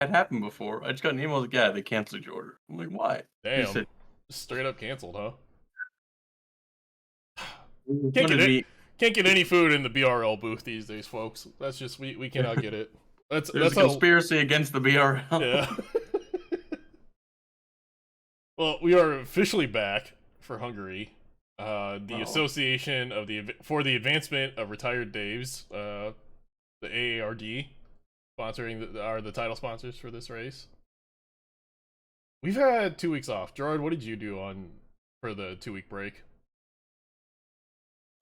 had happened before. I just got an email like, yeah, they canceled your order. I'm like, why? They Damn. said, Straight up canceled, huh? Can't get refunded it. me. Can't get any food in the BRL booth these days, folks. That's just we cannot get it. There's That's a how. conspiracy against the BRL. Yeah. Well, we are officially back for Hungary. The Oh, Association of for the Advancement of Retired Daves, the AARD, sponsoring are the title sponsors for this race. We've had 2 weeks off. Gerard, what did you do on for the 2 week break?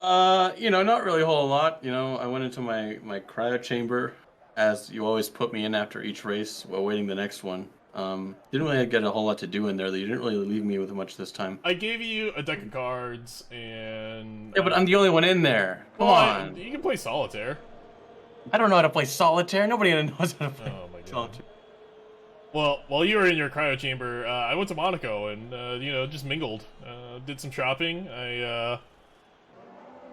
not really a whole lot. I went into my cryo chamber, as you always put me in after each race while waiting the next one. Didn't really get a whole lot to do in there. You didn't really leave me with much this time. I gave you a deck of cards and Yeah, but I'm the only one in there. Come well, on. you can play solitaire. I don't know how to play solitaire. Nobody knows how to play Oh my god. solitaire. Well, while you were in your cryo chamber, I went to Monaco and just mingled. Did some shopping. I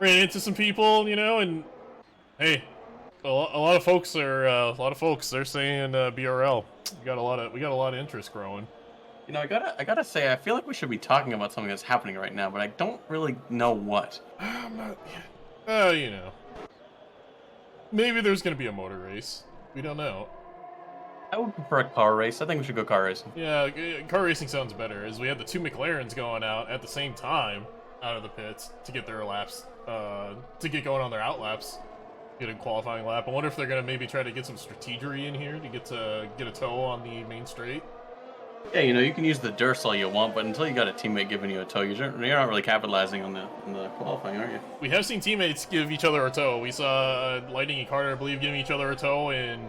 ran into some people, and hey, a lot of folks they're saying BRL. We got a lot of interest growing. I gotta say, I feel like we should be talking about something that's happening right now, but I don't really know what. I'm not, maybe there's gonna be a motor race. We don't know. I would prefer a car race. I think we should go car racing. Yeah, car racing sounds better. As we had the two McLarens going out at the same time out of the pits to get their laps, to get going on their out laps, get a qualifying lap. I wonder if they're gonna maybe try to get some strategery in here to get a tow on the main straight. Yeah, you can use the Durst all you want, but until you got a teammate giving you a tow, you're not really capitalizing on the qualifying, are you? We have seen teammates give each other a tow. We saw Lightning and Carter, I believe, giving each other a tow in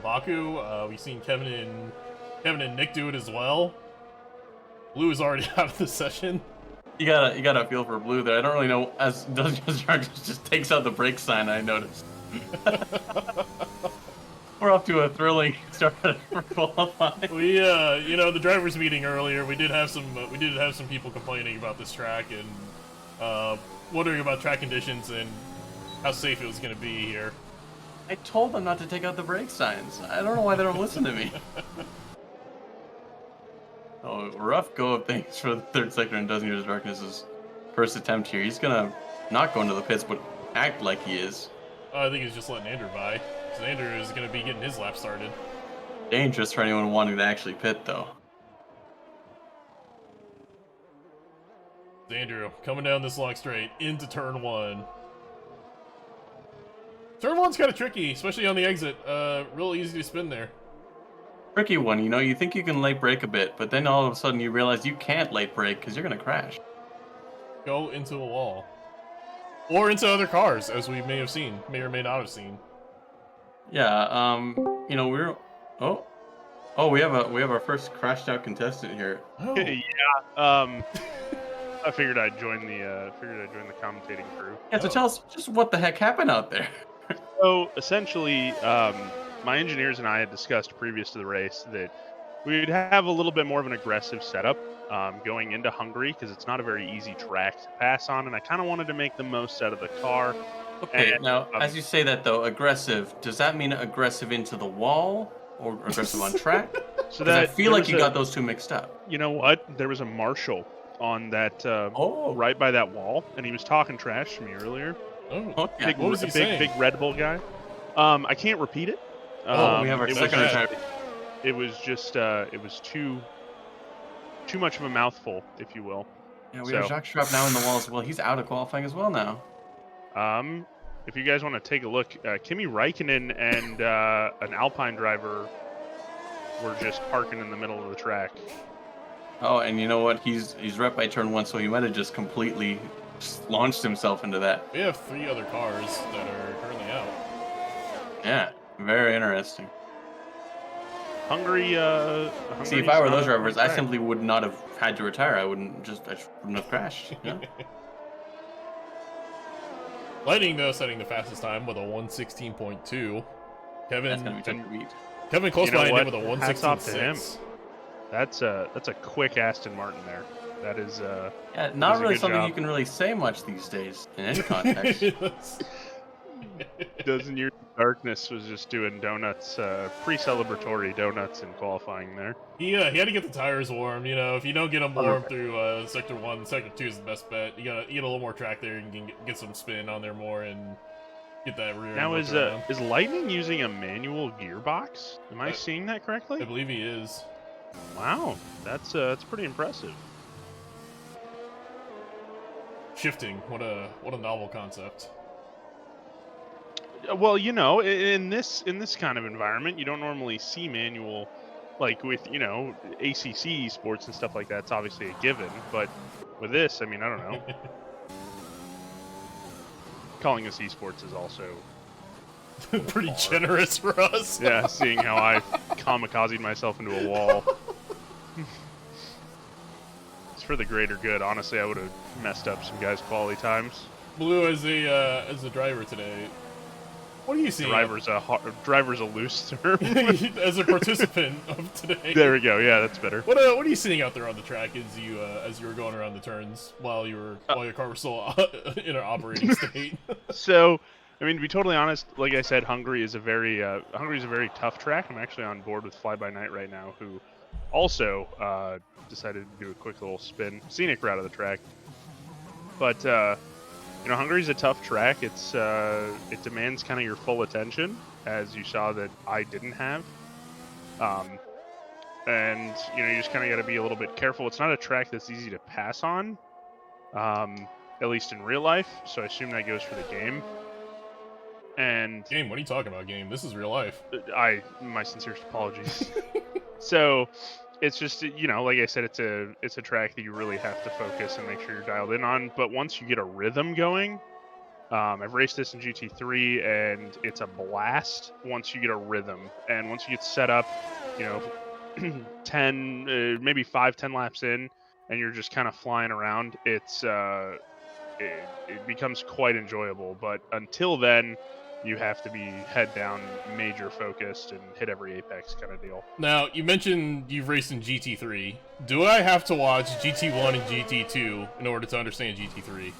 Baku. We've seen Kevin and Nick do it as well. Blue is already out of the session. You gotta feel for Blue there. I don't really know as just takes out the brake sign. I noticed. We're off to a thrilling start for qualifying. We the drivers meeting earlier. We did have some people complaining about this track and wondering about track conditions and how safe it was going to be here. I told them not to take out the brake signs. I don't know why they don't listen to me. Oh, rough go of things for the third sector in Dozen Years of Darkness's first attempt here. He's gonna not go into the pits, but act like he is. I think he's just letting Andrew by. Because Andrew is going to be getting his lap started. Dangerous for anyone wanting to actually pit, though. Andrew coming down this long straight into turn one. Turn one's kind of tricky, especially on the exit. Real easy to spin there. Tricky one, you think you can late brake a bit, but then all of a sudden you realize you can't late brake because you're gonna crash. Go into a wall. Or into other cars, as we may or may not have seen. Yeah, we're we have our first crashed out contestant here. Oh. Yeah. I figured I'd join the commentating crew. Yeah, so tell us just what the heck happened out there. So essentially, my engineers and I had discussed previous to the race that we would have a little bit more of an aggressive setup going into Hungary because it's not a very easy track to pass on, and I kind of wanted to make the most out of the car. Okay, now, as you say that, though, aggressive, does that mean aggressive into the wall or aggressive on track? So that I feel like you got those two mixed up. You know what? There was a marshal on that right by that wall, and he was talking trash to me earlier. Oh, yeah. What was he saying? Big Red Bull guy. I can't repeat it. We have our second attempt. It was just, it was too much of a mouthful, if you will. Yeah, we have Jacques Schrapp now in the wall as well. He's out of qualifying as well now. If you guys want to take a look, Kimi Räikkönen and an Alpine driver were just parking in the middle of the track. Oh, and you know what? He's right by turn one, so he might have just completely launched himself into that. We have 3 other cars that are currently out. Yeah, very interesting. Hungary. See, if I were those drivers, I simply would not have had to retire. I wouldn't have crashed. Yeah. Lightning, though, setting the fastest time with a 1:16.2. That's gonna be tough to beat. Kevin close behind him with a Hats off to 1:16.6. him. That's a quick Aston Martin there. That is Yeah, not really something job. you can really say much these days in any context. Dozen years of Darkness was just doing donuts, pre-celebratory donuts in qualifying there. He had to get the tires warm. You know, if you don't get them warm 100%. through Sector 1, Sector 2 is the best bet. You gotta get a little more track there and get some spin on there more and get that rear Now end whipped around. is Lightning using a manual gearbox? Am I seeing that correctly? I believe he is. Wow, that's pretty impressive. Shifting, what a novel concept. Well, you know, in this kind of environment, you don't normally see manual, like with ACC sports and stuff like that. It's obviously a given, but with this, I mean, I don't know. Calling us esports is also Pretty generous for us. yeah. Seeing how I kamikazed myself into a wall. It's for the greater good. Honestly, I would have messed up some guys' quality times. Blue as a driver today. What are you seeing? Driver's a loose term. As a participant of today. There we go. Yeah, that's better. What are you seeing out there on the track as you were going around the turns while your car was still in an operating state? So, I mean, to be totally honest, like I said, Hungary is a very tough track. I'm actually on board with Fly By Night right now, who also decided to do a quick little scenic route of the track. But Hungary's a tough track. It demands kind of your full attention, as you saw that I didn't have. And you just kind of got to be a little bit careful. It's not a track that's easy to pass on, at least in real life. So I assume that goes for the game. And Game, what are you talking about, Game? This is real life. my sincerest apologies. So it's just, like I said, it's a track that you really have to focus and make sure you're dialed in on. But once you get a rhythm going, I've raced this in GT3 and it's a blast once you get a rhythm. And once you get set up, 10, maybe 5-10 laps in, and you're just kind of flying around, it becomes quite enjoyable. But until then, you have to be head down, major focused, and hit every apex kind of deal. Now, you mentioned you've raced in GT3. Do I have to watch GT1 and GT2 in order to understand GT3?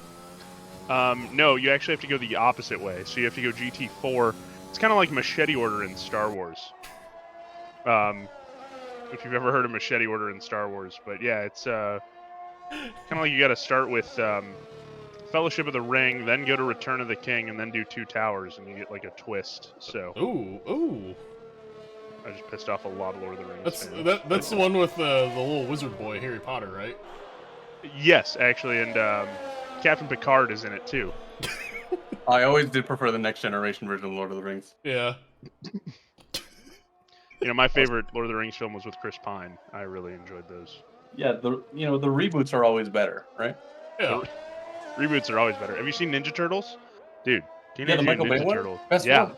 No, you actually have to go the opposite way. So you have to go GT4. It's kind of like machete order in Star Wars. If you've ever heard of machete order in Star Wars. But yeah, it's kind of like you got to start with Fellowship of the Ring, then go to Return of the King, and then do 2 towers, and you get like a twist. So Ooh. I just pissed off a lot of Lord of the Rings fans. That's the one with the little wizard boy, Harry Potter, right? Yes, actually, and Captain Picard is in it too. I always did prefer the next generation version of Lord of the Rings. Yeah. My favorite Lord of the Rings film was with Chris Pine. I really enjoyed those. Yeah, the reboots are always better, right? Yeah. Reboots are always better. Have you seen Ninja Turtles? Dude, Teenage the Michael Mutant Bay Ninja one? Turtles. Best Yeah, one.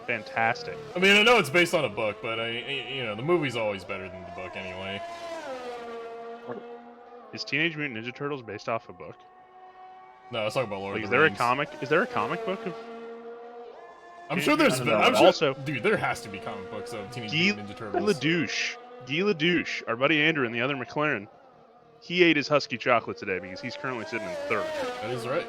fantastic. I mean, I know it's based on a book, but the movie's always better than the book anyway. Is Teenage Mutant Ninja Turtles based off a book? No, let's talk about Lord Like, of is the there Rings. a comic? Is there a comic book of? I'm sure there's. Mutant Ninja I'm Turtles? sure, Also, dude, there has to be comic books of Teenage Mutant Ninja Turtles. Guy Ledouche, our buddy Andrew in the other McLaren, he ate his Husky chocolate today because he's currently sitting in third That is right.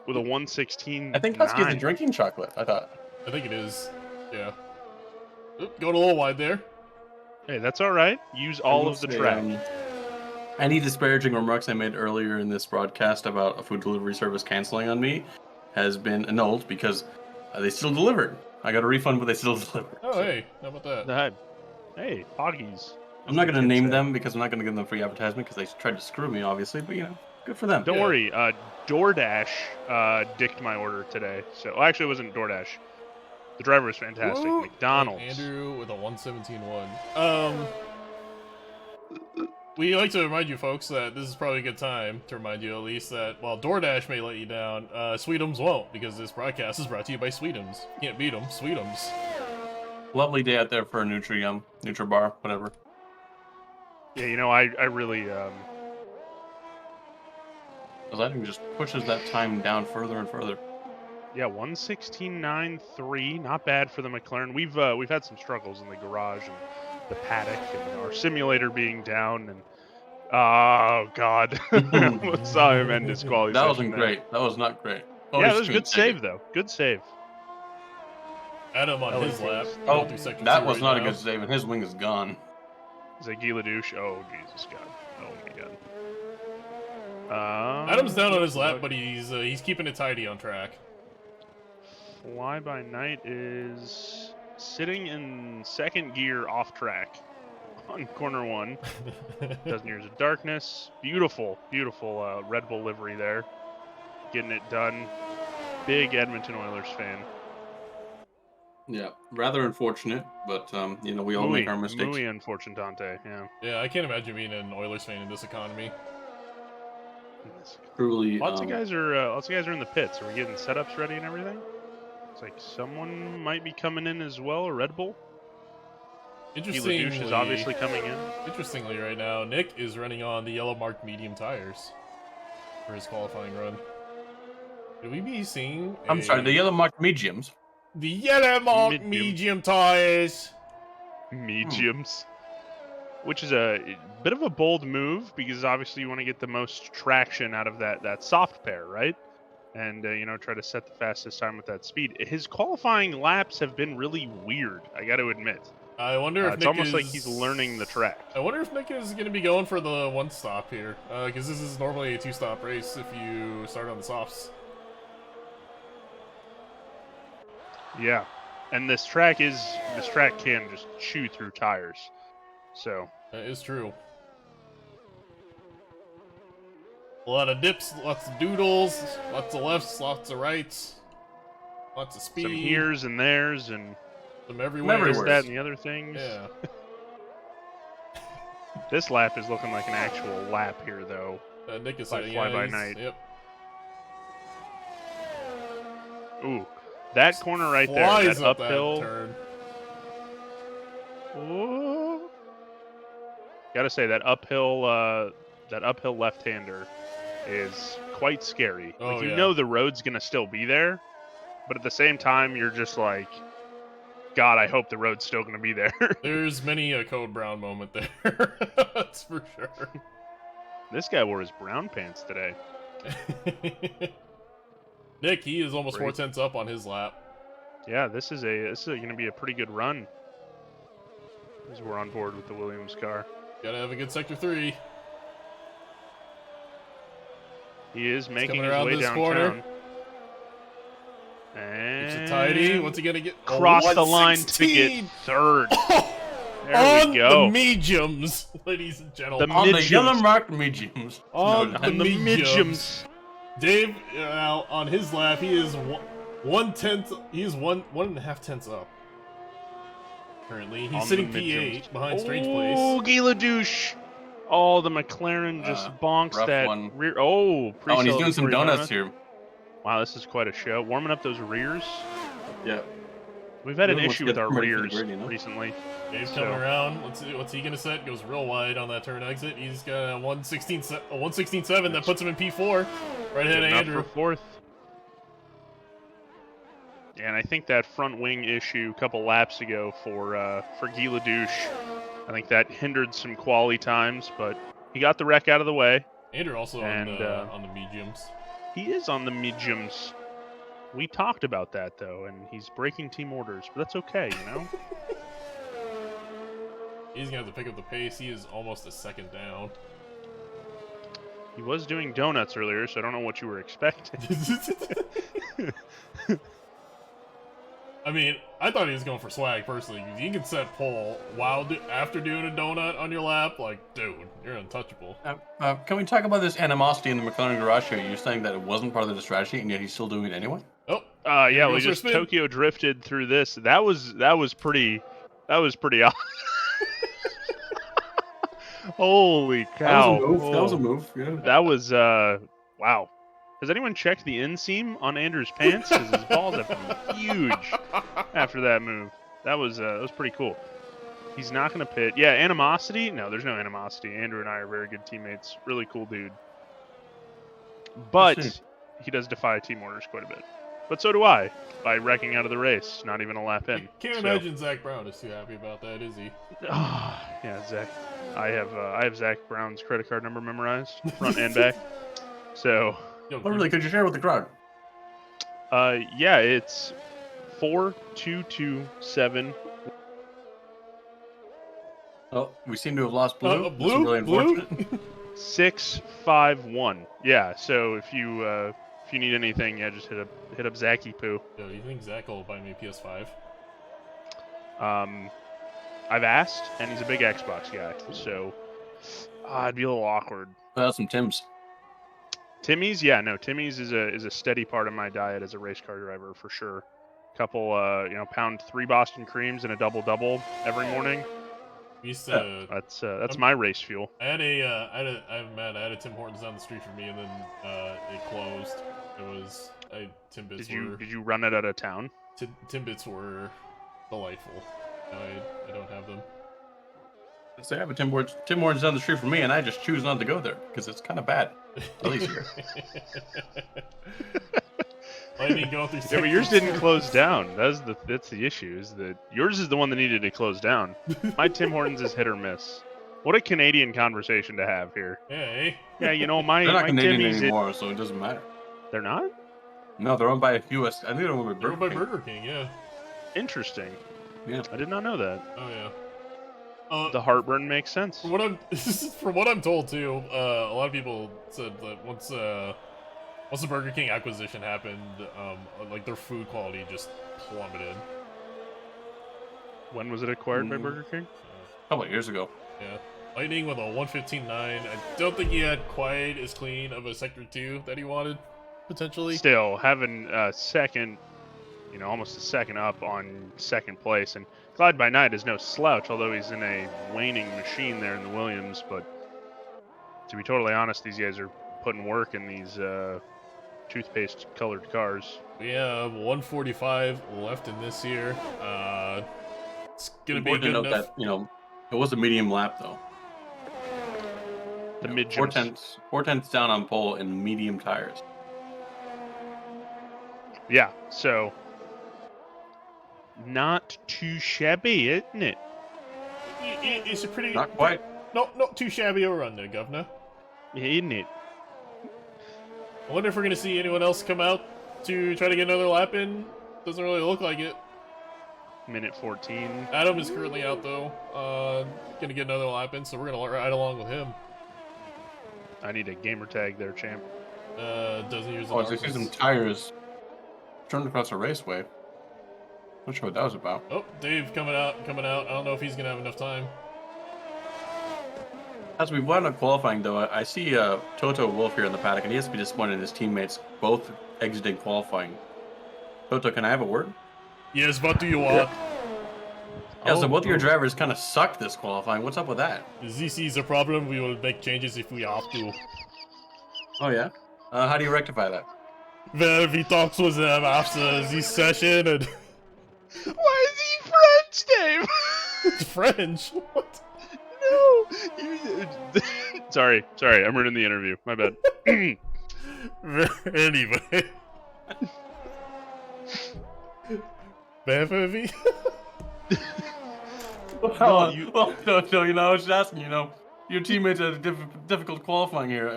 with a 116. I think Husky is a drinking chocolate, I thought. I think it is. Yeah. Oop, going a little wide there. Hey, that's all right. Use all of the track. Any disparaging remarks I made earlier in this broadcast about a food delivery service canceling on me has been annulled because they still delivered. I got a refund, but they still delivered. Oh, hey, how about that? Hey, Poggies. I'm not going to name them because I'm not going to give them free advertisement because they tried to screw me, obviously, but good for them. Don't worry. DoorDash dicked my order today. So actually, it wasn't DoorDash. The driver was fantastic. Woo! McDonald's. Andrew with a 117.1. We like to remind you folks that this is probably a good time to remind you at least that while DoorDash may let you down, Sweetums won't, because this broadcast is brought to you by Sweetums. Can't beat them, Sweetums. Lovely day out there for a Nutri-Bar, whatever. Yeah, I really Because I think it just pushes that time down further and further. Yeah, 116.93, not bad for the McLaren. We've had some struggles in the garage and the paddock and our simulator being down and oh god, I almost saw him end disqualification. That wasn't great. That was not great. Oh, yeah, it was a good save though. Good save. Adam on I like his lap. those. Oh, Going through sector that 2 was right not a now. good save, and his wing is gone. Zagila douche. Oh, Jesus God. Oh, my God. Adam's down on his looks lap, like but he's keeping it tidy on track. Fly by Night is sitting in second gear off track on corner 1. Dozen Years of Darkness. Beautiful, beautiful Red Bull livery there. Getting it done. Big Edmonton Oilers fan. Yeah, rather unfortunate, but you know, we all make our mistakes. Muy unfortunante, yeah. Yeah, I can't imagine being an Oilers fan in this economy. Truly, Lots of guys are in the pits. Are we getting setups ready and everything? It's like someone might be coming in as well, a Red Bull. Interestingly, Douche is obviously coming in. Interestingly, right now, Nick is running on the yellow marked medium tires for his qualifying run. Could we be seeing? I'm sorry, the yellow marked mediums. The yellow marked medium tires. Mediums. Which is a bit of a bold move because obviously you want to get the most traction out of that soft pair, right? And you know, try to set the fastest time with that speed. His qualifying laps have been really weird, I got to admit. I wonder if it's Nick almost is... like he's learning the track. I wonder if Nick is going to be going for the one stop here, because this is normally a 2-stop race if you start on the softs. Yeah, and this track can just chew through tires. So that is true. A lot of dips, lots of doodles, lots of lefts, lots of rights, lots of speed. some here's and there's and some everywhere. There's that and the other things. Yeah. This lap is looking like an actual lap here, though. Nick is Fly by Night. Yep. Ooh, that corner right there, that uphill. That turn. Ooh. Gotta say that uphill left-hander is quite scary. Oh, like you yeah. know the road's gonna still be there, but at the same time you're just like, God, I hope the road's still gonna be there. There's many a Code Brown moment there. That's for sure. This guy wore his brown pants today. Nick, he is almost Great. 4/10 up on his lap. Yeah, this is going to be a pretty good run. As we're on board with the Williams car. Gotta have a good sector 3. He is making his around way this downtown. corner. And It's a tidy. What's he gonna get? Cross the line to get third. There on we go. the mediums, ladies and gentlemen. On the Midgeums. yellow marked mediums. On No, the the mediums. midgeums. Dave, on his lap, he is 1/10. He is 1.5 tenths up. Currently, he's On sitting the P8 midgeums. behind Strange Place. Oh, Gila douche. Oh, the McLaren just bonks rough that one. rear. Oh, Oh, and he's doing some donuts here. Wow, this is quite a show. Warming up those rears. Yeah. We've had an Everyone issue wants with to our get ready for the rears grid, you know? recently. Dave's So- coming around. Let's see what's he gonna set. Goes real wide on that turn exit. He's got a 116.7 that puts him in P4. Right ahead of Getting up Andrew. for fourth. And I think that front wing issue a couple laps ago for Gila douche, I think that hindered some quali times, but he got the wreck out of the way. Andrew also And, on the mediums. He is on the mediums. We talked about that though, and he's breaking team orders, but that's okay, you know. He's gonna have to pick up the pace. He is almost a second down. He was doing donuts earlier, so I don't know what you were expecting. I mean, I thought he was going for swag personally. 'Cause you can set pole while after doing a donut on your lap. Like, dude, you're untouchable. Can we talk about this animosity in the McLaren garage here? You're saying that it wasn't part of the strategy, and yet he's still doing it anyway? Oh, Yeah, goes we for a just spin. Tokyo drifted through this. That was pretty awesome. Holy cow! That was a move. Yeah. That was wow. Has anyone checked the inseam on Andrew's pants? Because his balls have been huge after that move. That was pretty cool. He's not going to pit. Yeah, animosity? No, there's no animosity. Andrew and I are very good teammates. Really cool dude. But he does defy team orders quite a bit. But so do I, by wrecking out of the race, not even a lap in. Can't imagine Zach Brown is too happy about that, is he? Yeah, Zach. I have Zach Brown's credit card number memorized, front and back. So, Yo, Oh, really? Could you share with the crowd? yeah, it's 4-2-2-7. Oh, we seem to have lost Blue. This is Blue? really Blue? unfortunate. 6-5-1. Yeah. So if you need anything, yeah, just hit up Zacky Poo. Yo, you think Zach will buy me a PS5? I've asked, and he's a big Xbox guy, so it'd be a little awkward. Some Tims. Timmy's, yeah, no, Timmy's is a steady part of my diet as a race car driver for sure. Couple, pound 3 Boston creams and a double every morning. We used to. That's my race fuel. I had a Tim Hortons down the street from me, and then it closed. Timbits Did you run it out of town? Timbits were delightful. I don't have them. So I have a Tim Hortons down the street from me, and I just choose not to go there because it's kind of bad. At least here. I mean, going through. Yeah, but yours didn't close down. That's the issue. Is that yours is the one that needed to close down. My Tim Hortons is hit or miss. What a Canadian conversation to have here. Hey. Yeah, you know my They're not my Canadian Timmy's anymore, so it doesn't matter. They're not? No, they're owned by a U.S. I think they're owned by They're Burger by King. Burger King, yeah. Interesting. Yeah. I did not know that. Oh yeah. The heartburn makes sense. From what I'm told too, a lot of people said that once the Burger King acquisition happened, like their food quality just plummeted. When was it acquired by Burger King? A couple of years ago. Yeah. Lightning with a 115.9. I don't think he had quite as clean of a Sector 2 that he wanted, potentially. Still, having a second, almost a second up on second place. And Glide by Night is no slouch, although he's in a waning machine there in the Williams. But to be totally honest, these guys are putting work in these toothpaste-colored cars. We have 145 left in this year. It's going to be good enough. That, it was a medium lap, though. The mid 4/10 down on pole in medium tires. Yeah, so not too shabby, isn't it? It's a pretty... Not quite. Not too shabby a run there, Governor. Isn't it? I wonder if we're going to see anyone else come out to try to get another lap in. Doesn't really look like it. Minute 14. Adam is currently out, though. Going to get another lap in, so we're going to ride along with him. I need a gamer tag there, champ. Doesn't use the I see some tires turned across a raceway. Not sure what that was about. Oh, Dave coming out. I don't know if he's going to have enough time. As we wound up qualifying, though, I see Toto Wolf here in the paddock, and he has to be disappointed in his teammates both exiting qualifying. Toto, can I have a word? Yes, what do you want? Yeah, so both of your drivers kind of sucked this qualifying. What's up with that? This is a problem. We will make changes if we have to. Oh, yeah? How do you rectify that? Well, we talked with them after this session, and... Why is he French, Dave? French? What? No! Sorry, I'm ruining the interview. My bad. Anyway. Baby? Well, Toto, I was just asking, your teammates had a difficult qualifying here.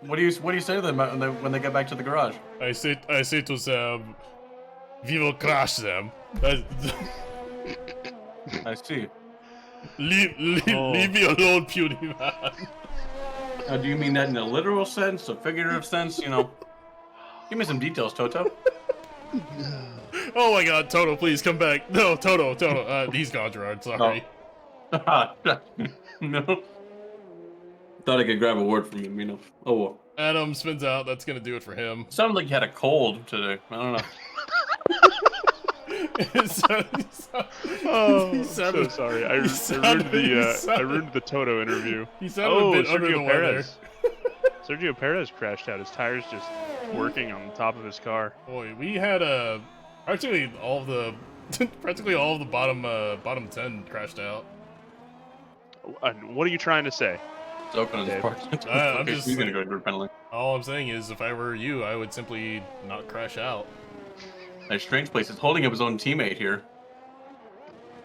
What do you say to them when they get back to the garage? I say to them, we will crash them. I see. Leave me alone, puny man. Do you mean that in a literal sense, a figurative sense? Give me some details, Toto. Oh my God, Toto, please come back. No, Toto. He's gone, Gerard. Sorry. Oh. No. Thought I could grab a word from him, Oh well. Adam spins out. That's gonna do it for him. Sounded like you had a cold today. I don't know. So sorry. I ruined the Toto interview. He sounded a bit under the Sergio weather. Perez. Sergio Perez crashed out. His tires just working on the top of his car. Boy, we had practically all of the bottom 10 crashed out. What are you trying to say? It's open as part. I'm just he's gonna go to group penalty. All I'm saying is, if I were you, I would simply not crash out. A strange place. It's holding up his own teammate here.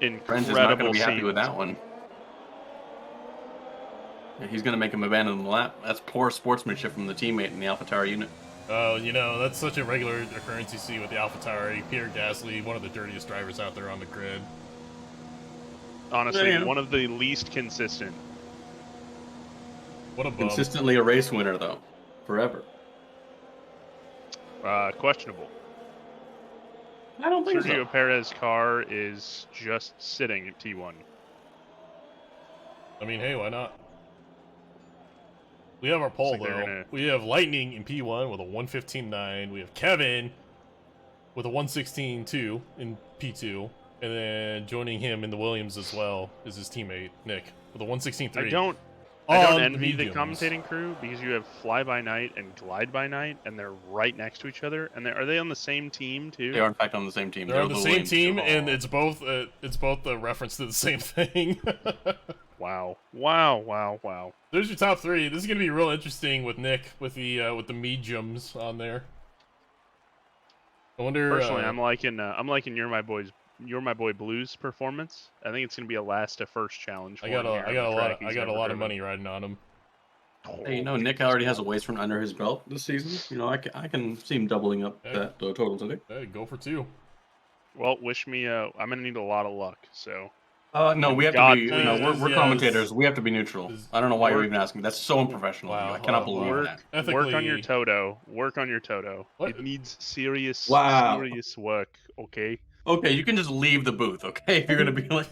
Friends is not Incredible going to be happy scenes. with that one. Yeah, he's going to make him abandon the lap. That's poor sportsmanship from the teammate in the AlphaTauri unit. Oh, you know, that's such a regular occurrence you see with the AlphaTauri. Pierre Gasly, one of the dirtiest drivers out there on the grid. Honestly, Yeah. one of the least consistent. What a bum. Consistently a race winner, though. Forever. Questionable. I don't think Sergio so. Perez's car is just sitting at T1. I mean, hey, why not? We have our pole, like they're though. gonna- We have Lightning in P1 with a 115.9. We have Kevin with a 116.2 in P2. And then joining him in the Williams as well is his teammate, Nick, with a 116.3. I don't on envy the mediums. commentating crew because you have Fly By Night and Glide By Night, and they're right next to each other. And are they on the same team too? They are, in fact, on the same team. They're on the same Williams team, too. and it's both a reference to the same thing. Wow! Wow! There's your top three. This is gonna be real interesting with Nick with the mediums on there. I wonder. Personally, I'm liking You're My Boy Blues performance. I think it's gonna be a last to first challenge. I got a lot of money riding on him. Hey, Nick already has a waste run under his belt this season. I can see him doubling up that total today. Hey, go for 2. Well, wish me. I'm gonna need a lot of luck. So. No, we have God, to be. We're commentators. We have to be neutral. I don't know why you're even asking. That's so unprofessional. Wow, I cannot wow, believe wow. that. Work on your Toto. Work on your Toto. What? It needs serious work. Okay. Okay, you can just leave the booth. Okay, if you're gonna be like.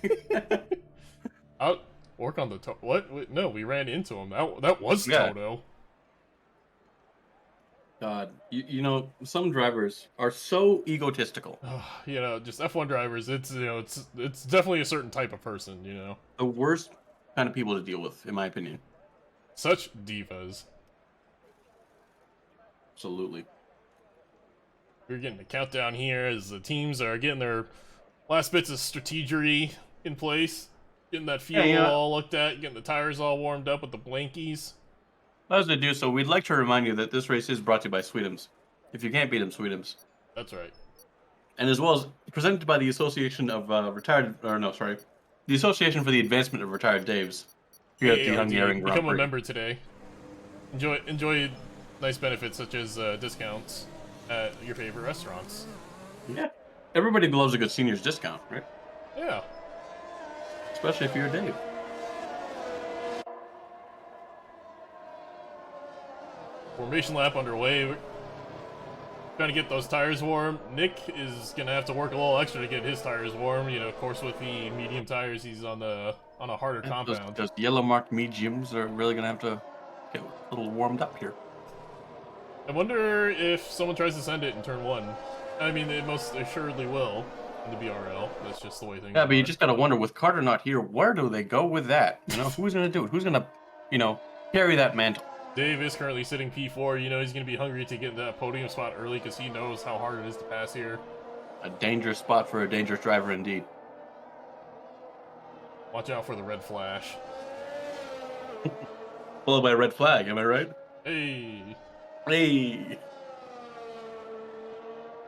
I'll work on the What? Wait, no, we ran into him. That was Toto. God, some drivers are so egotistical. Just F1 drivers. It's definitely a certain type of person. The worst kind of people to deal with, in my opinion. Such divas. Absolutely. We're getting the countdown here as the teams are getting their last bits of strategery in place, getting that fuel all looked at, getting the tires all warmed up with the blankies. As they do so, we'd like to remind you that this race is brought to you by Sweetums. If you can't beat them, Sweetums. That's right. And as well as presented by the Association of the Association for the Advancement of Retired Daves here at the Hungarian Grand Become a Prix. member today. Enjoy nice benefits such as discounts at your favorite restaurants. Yeah. Everybody loves a good seniors discount, right? Yeah. Especially if you're a Dave. Formation lap underway. We're trying to get those tires warm. Nick is gonna have to work a little extra to get his tires warm. Of course, with the medium tires, he's on a harder compound. Those yellow marked mediums are really gonna have to get a little warmed up here. I wonder if someone tries to send it in turn 1. I mean, they most assuredly will in the BRL. That's just the way things are. Yeah, but you just gotta wonder, with Carter not here, where do they go with that? Who's gonna do it? Who's gonna, carry that mantle? Dave is currently sitting P4. He's going to be hungry to get that podium spot early because he knows how hard it is to pass here. A dangerous spot for a dangerous driver indeed. Watch out for the red flash. Followed by a red flag, am I right? Hey. Hey.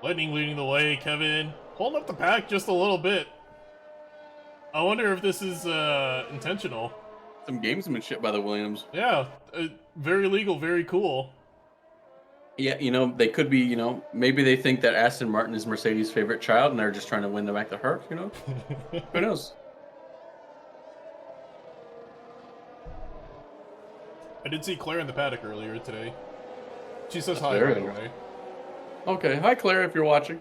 Lightning leading the way, Kevin. Holding up the pack just a little bit. I wonder if this is intentional. Some gamesmanship by the Williams. Yeah, very legal, very cool. Yeah, they could be, maybe they think that Aston Martin is Mercedes' favorite child and they're just trying to win them back to her, Who knows? I did see Claire in the paddock earlier today. She says hi, Claire. by the way. Okay, hi Claire if you're watching.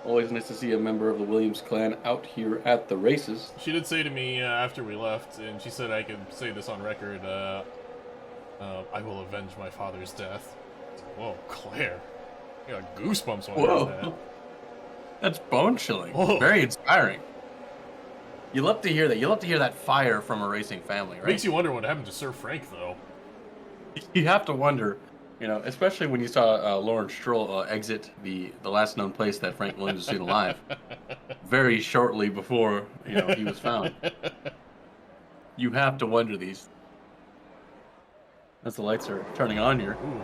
Always nice to see a member of the Williams clan out here at the races. She did say to me after we left, and she said I could say this on record, I will avenge my father's death. Whoa, Claire. I got goosebumps when I heard that. That's bone-chilling. Whoa. Very inspiring. You love to hear that. You love to hear that fire from a racing family, right? Makes you wonder what happened to Sir Frank, though. You have to wonder, especially when you saw Lawrence Stroll exit the last known place that Frank Williams was seen alive, very shortly before he was found. You have to wonder these. As the lights are turning on here. Ooh,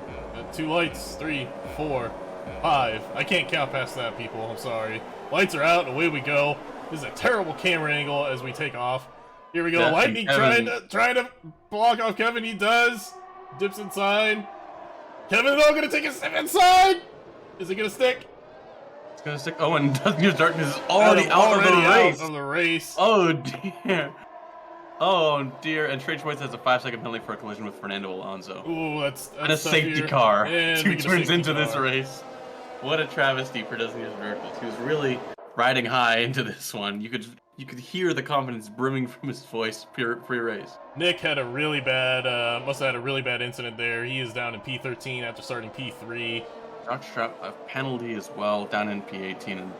2 lights, 3, 4, 5. I can't count past that, people. I'm sorry. Lights are out, away we go. This is a terrible camera angle as we take off. Here we go. That's Lightning trying to block off Kevin. He does. Dips inside. Kevin though gonna take a step inside. Is it gonna stick? It's gonna stick. Oh, and Doesn't Use Darkness is already out Of the race. Oh dear. Oh dear. And Strange Choice has a 5-second penalty for a collision with Fernando Alonso. Ooh, that's And a safety car. And Who turns into car. this race. What a travesty for Doesn't Use Darkness. He was really riding high into this one. You could hear the confidence brimming from his voice pre-race. Nick had a really bad, must have had a really bad incident there. He is down in P13 after starting P3. Jockstrap a penalty as well, down in P18 and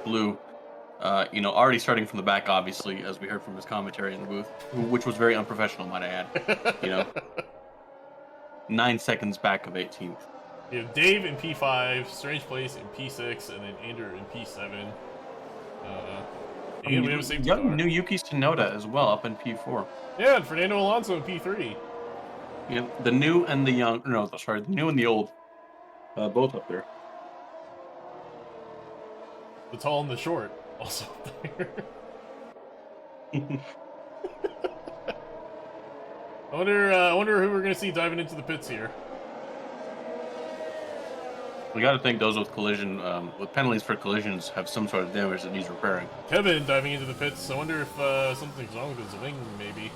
Blue. Already starting from the back, obviously, as we heard from his commentary in the booth, which was very unprofessional, might I add. 9 seconds back of 18th. We have Dave in P5, Strange Place in P6, and then Andrew in P7. And we have a safety car. New Yuki Tsunoda as well, up in P4. Yeah, and Fernando Alonso in P3. Yeah, the new and the young. No, sorry, the new and the old. Both up there. The tall and the short also up there. I wonder who we're gonna see diving into the pits here. We got to think those with collision, with penalties for collisions, have some sort of damage that needs repairing. Kevin diving into the pits. I wonder if something's wrong with his wing, maybe.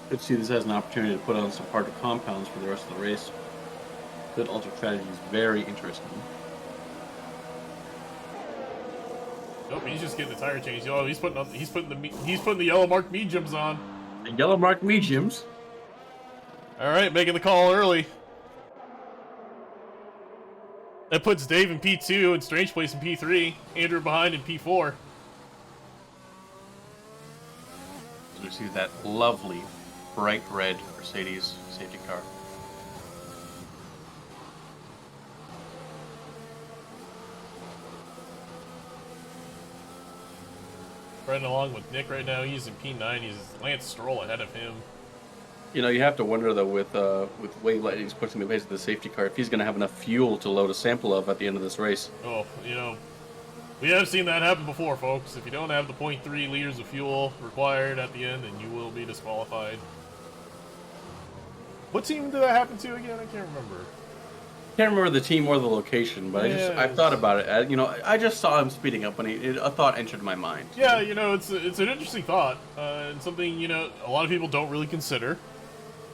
Could see this as an opportunity to put on some harder compounds for the rest of the race. Good alter strategy is very interesting. Nope, he's just getting the tire changed. Oh, he's putting the yellow marked mediums on. The yellow marked mediums. All right, making the call early. That puts Dave in P2 and Strange Place in P3. Andrew behind in P4. We see that lovely, bright red Mercedes safety car. Riding along with Nick right now. He's in P9. He's Lance Stroll ahead of him. You have to wonder though with Wave Lightning's pushing the pace of the safety car if he's going to have enough fuel to load a sample of at the end of this race. Oh, we have seen that happen before, folks. If you don't have the 0.3 liters of fuel required at the end, then you will be disqualified. What team did that happen to again? I can't remember. Can't remember the team or the location, but I thought about it. I just saw him speeding up when a thought entered my mind. Yeah, it's an interesting thought, and something a lot of people don't really consider.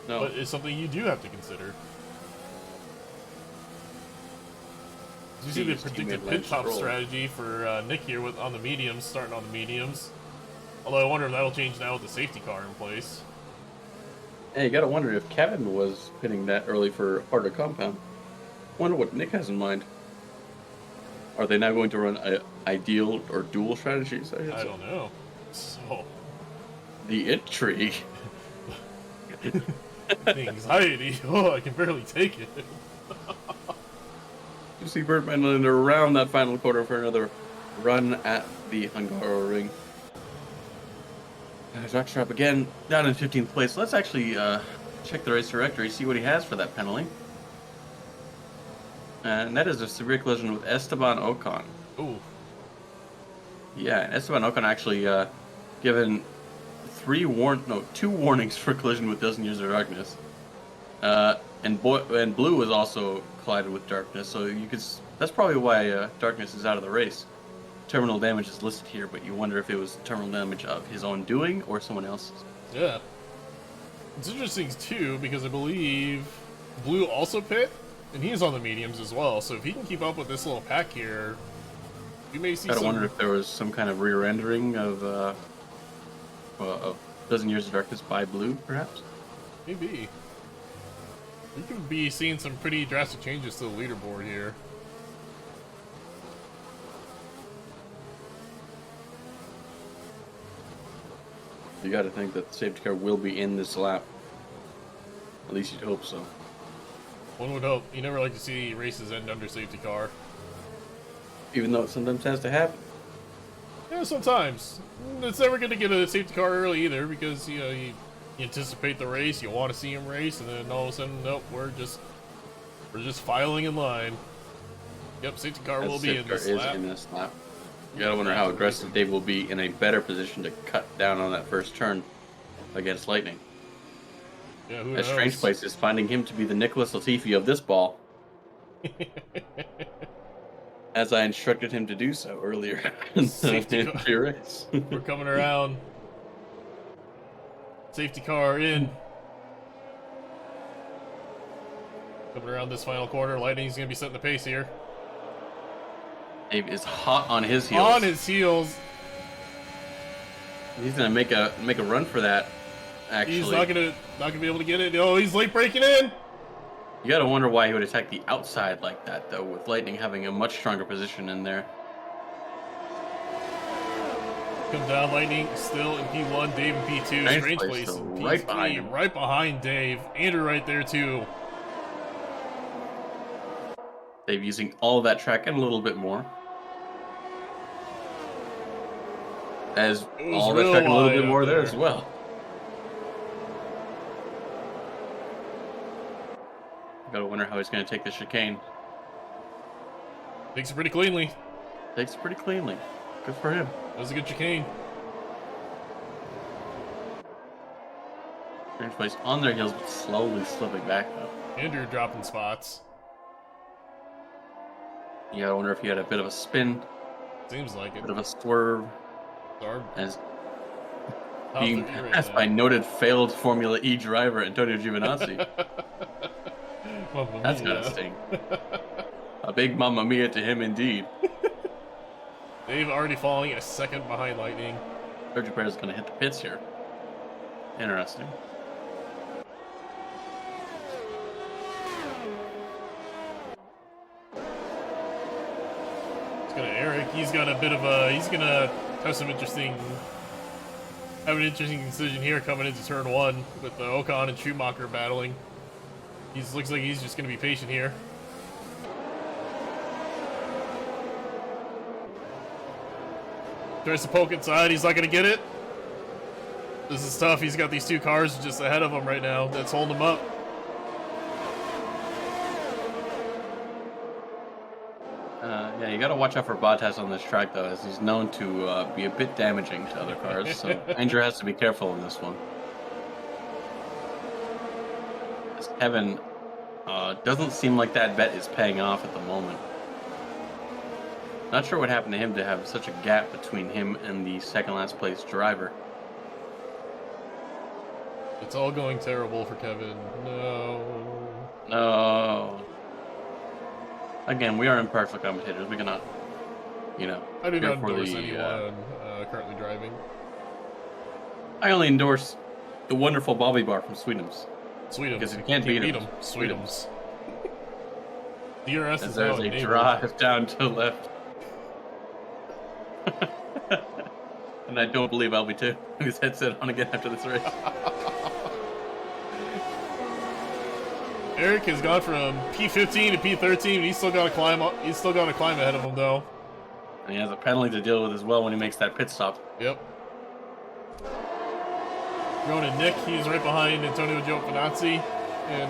No. But it's something you do have to consider. Did you see the predicted pit stop strategy for Nick here on the mediums, starting on the mediums? Although I wonder if that'll change now with the safety car in place. Hey, you gotta wonder if Kevin was pitting that early for harder compound. Wonder what Nick has in mind. Are they now going to run ideal or dual strategies? I don't know. So the entry. The anxiety. Oh, I can barely take it. You see Birdman around that final quarter for another run at the Hungaroring. Jockstrap again down in 15th place. Let's actually check the race directory, see what he has for that penalty. And that is a severe collision with Esteban Ocon. Ooh. Yeah, and Esteban Ocon actually given 2 warnings for collision with Doesn't Use Darkness. And Blue was also collided with Darkness, so that's probably why Darkness is out of the race. Terminal damage is listed here, but you wonder if it was terminal damage of his own doing or someone else's. Yeah. It's interesting too because I believe Blue also pit, and he's on the mediums as well. So if he can keep up with this little pack here, we may see. I wonder if there was some kind of rear-rendering of Doesn't Use Darkness by Blue, perhaps. Maybe. We could be seeing some pretty drastic changes to the leaderboard here. You got to think that the safety car will be in this lap. At least you'd hope so. One would hope. You never like to see races end under safety car. Even though it sometimes has to happen. Yeah, sometimes. It's never going to get a safety car early either because, you anticipate the race, you want to see him race, and then all of a sudden, nope, we're just filing in line. Yep, safety car will be in this lap. You gotta wonder how aggressive Dave will be in a better position to cut down on that first turn against Lightning. Yeah, who As Strange knows? Place is finding him to be the Nicholas Latifi of this ball, as I instructed him to do so earlier in Safety the car. race. We're coming around. Safety car in. Coming around this final corner. Lightning's going to be setting the pace here. Dave is hot on his heels. On his heels. He's gonna make a run for that. Actually, He's not gonna be able to get it. Oh, he's late breaking in. you gotta wonder why he would attack the outside like that, though, with Lightning having a much stronger position in there. Come down, Lightning still in P1, Dave in P2, Strange Place so in P3, right behind him. right behind Dave. Andrew right there too. Dave using all of that track and a little bit more. As It was all that real track and a little wide bit more up there there. as well. Gotta wonder how he's gonna take the chicane. Takes it pretty cleanly. Takes it pretty cleanly. Good for him. That was a good chicane. Strange Place on their heels, but slowly slipping back though. Andrew dropping spots. You gotta wonder if he had a bit of a spin, Seems like a it. bit of a swerve, Our as top being 30 right passed now. by noted failed Formula E driver Antonio Giovinazzi. Mamma That's mia. gotta sting. A big mamma mia to him indeed. Dave already falling a second behind Lightning. Sergio Perez is gonna hit the pits here. Interesting. It's gonna Eric. He's got a bit of a. He's gonna have some interesting. Have an interesting decision here coming into turn one with the Ocon and Schumacher battling. Looks like he's just gonna be patient here. Tries to poke inside. He's not gonna get it. This is tough. He's got these two cars just ahead of him right now. That's holding him up. Yeah, you gotta watch out for Bottas on this track though, as he's known to be a bit damaging to other cars. So Andrew has to be careful in this one. As Kevin doesn't seem like that bet is paying off at the moment. Not sure what happened to him to have such a gap between him and the second last place driver. It's all going terrible for Kevin. No. No. Again, we are impartial commentators. We cannot, you know. I do not fear for endorse the, anyone currently driving. I only endorse the wonderful Bobby Bar from Sweetums. Sweetums. Because if you can't beat 'em, them, Sweetums. DRS As is there's now a enabled. drive down to the left. And I don't believe I'll be too. His headset on again after this race. Eric has gone from P15 to P13, and he's still got to climb up. He's still got to climb ahead of him, though. And he has a penalty to deal with as well when he makes that pit stop. Yep. Going to Nick, he's right behind Antonio Giovinazzi in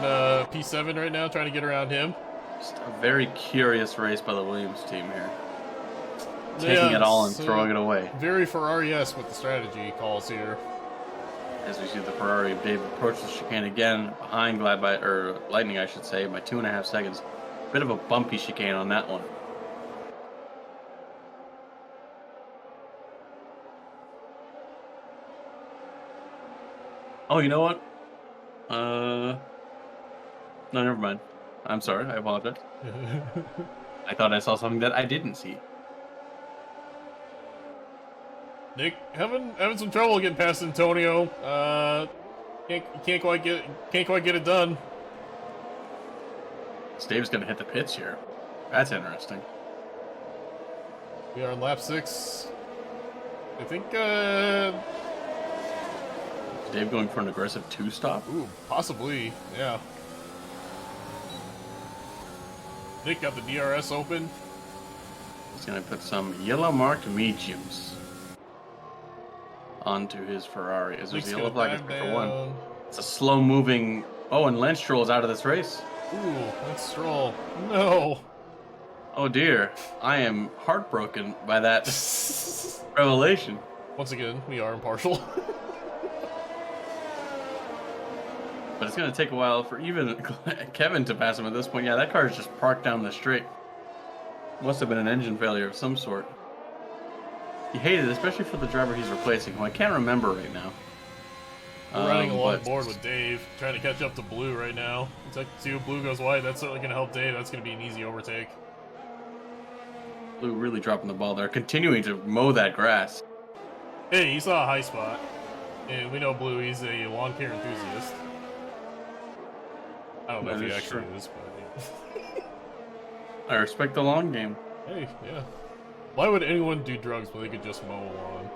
P7 right now, trying to get around him. Just a very curious race by the Williams team here. Taking it all and it's, throwing it away. Very Ferrari-esque with the strategy calls here. As we see the Ferrari of Dave approach the chicane again, behind Lightning, I should say, by 2.5 seconds. Bit of a bumpy chicane on that one. Oh, you know what? No, never mind. I'm sorry. I apologize. I thought I saw something that I didn't see. Nick having some trouble getting past Antonio. Can't quite get it done. Dave's gonna hit the pits here. That's interesting. We are on lap 6. I think Dave going for an aggressive 2-stop? ooh, possibly, yeah. Nick got the DRS open. He's gonna put some yellow marked mediums onto his Ferrari. As there's Nick's a yellow gonna flag dive for one. down. It's a slow moving. Oh, and Lance Stroll is out of this race. Ooh, that's Stroll. No. Oh dear, I am heartbroken by that revelation. Once again, we are impartial. But it's going to take a while for even Kevin to pass him at this point. Yeah, that car is just parked down the straight. Must have been an engine failure of some sort. He hated it, especially for the driver he's replacing, who I can't remember right now. We're running along board with Dave, trying to catch up to Blue right now. It's like 2, Blue goes wide, that's certainly going to help Dave, that's going to be an easy overtake. Blue really dropping the ball there, continuing to mow that grass. Hey, he saw a high spot, and we know Blue, he's a lawn care enthusiast. I don't know if he actually is, but... I respect the long game. Hey, yeah. Why would anyone do drugs when they could just mow a lawn?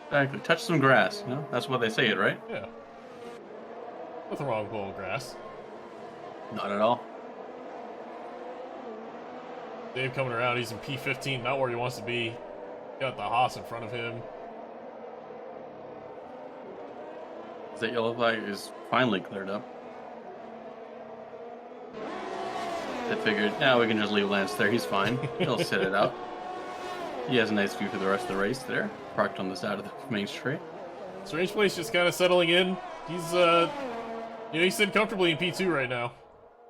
Exactly. Touch some grass, you know? That's what they say it, right? Yeah. Nothing wrong with mowing grass. Not at all. Dave coming around, he's in P15, not where he wants to be. Got the Haas in front of him. That yellow flag is finally cleared up. They figured, now we can just leave Lance there. He's fine. He'll sit it out. He has a nice view for the rest of the race there. Parked on the side of the main straight. Strange Place just kind of settling in. He's, you know, he's sitting comfortably in P2 right now.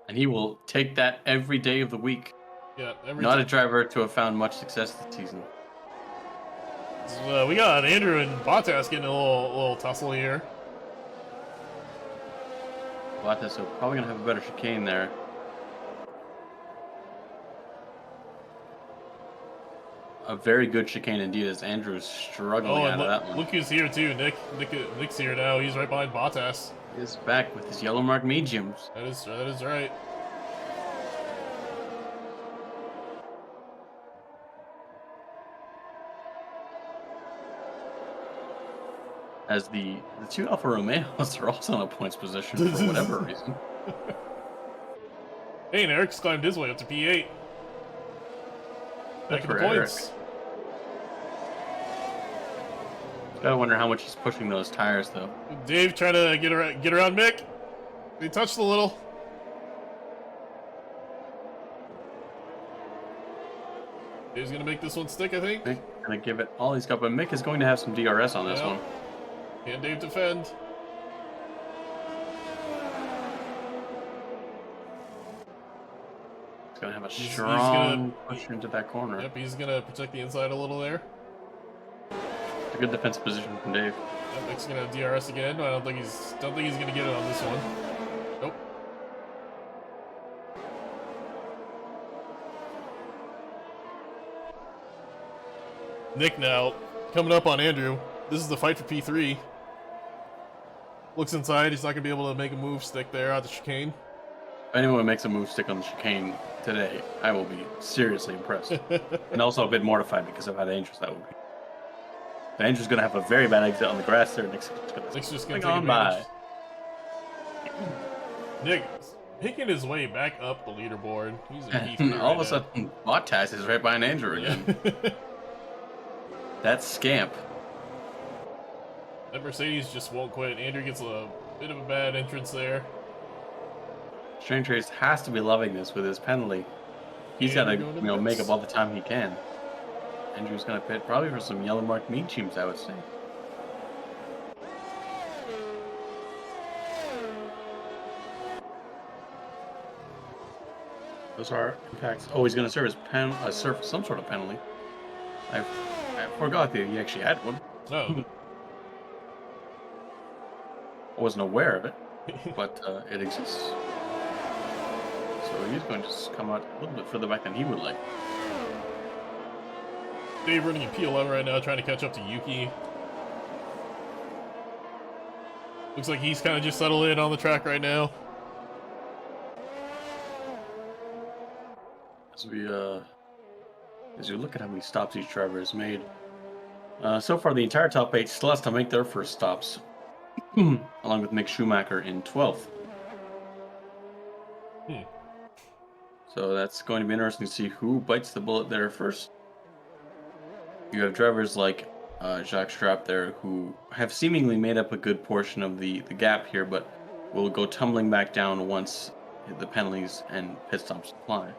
And he will take that every day of the week. Yeah, Not a driver to have found much success this season. So, we got Andrew and Bottas getting a little tussle here. Bottas are probably going to have a better chicane there. A very good chicane indeed, as Andrew's struggling out of that one. Look who's here too, Nick's here now. He's right behind Bottas. He is back with his yellow mark mediums. That is right. As the 2 Alfa Romeos are also in a points position for whatever reason. Hey, and Eric's climbed his way up to P8. Back in the points. Gotta wonder how much he's pushing those tires, though. Dave trying to get around Mick. They touched a little. Dave's gonna make this one stick, I think. Mick gonna give it all he's got, but Mick is going to have some DRS on this one. Can Dave defend? He's gonna have a strong push into that corner. Yep, he's gonna protect the inside a little there. It's a good defensive position from Dave. Yep, Mick's gonna DRS again. I don't think he's gonna get it on this one. Nope. Nick now coming up on Andrew. This is the fight for P3. Looks inside. He's not gonna be able to make a move stick there at the chicane. If anyone makes a move stick on the chicane today, I will be seriously impressed. And also a bit mortified because of how dangerous that would be. Andrew's going to have a very bad exit on the grass there. Nick's just going to take on by. Nick picking his way back up the leaderboard. He's in P3 all of a sudden, Bottas is right behind Andrew again. That scamp. That Mercedes just won't quit. Andrew gets a bit of a bad entrance there. Strange Race has to be loving this with his penalty. He's got to make up all the time he can. Andrew's going to pit probably for some yellow mark meat teams, I would say. Those are impacts. Oh, he's going to serve some sort of penalty. I forgot that he actually had one. No. I wasn't aware of it, but it exists. So he's going to come out a little bit further back than he would like. Dave running in P11 right now, trying to catch up to Yuki. Looks like he's kind of just settled in on the track right now. As you look at how many stops each driver has made, so far the entire top 8 still has to make their first stops, along with Mick Schumacher in 12th. So that's going to be interesting to see who bites the bullet there first. You have drivers like Jacques Strapp there who have seemingly made up a good portion of the gap here, but will go tumbling back down once the penalties and pit stops apply.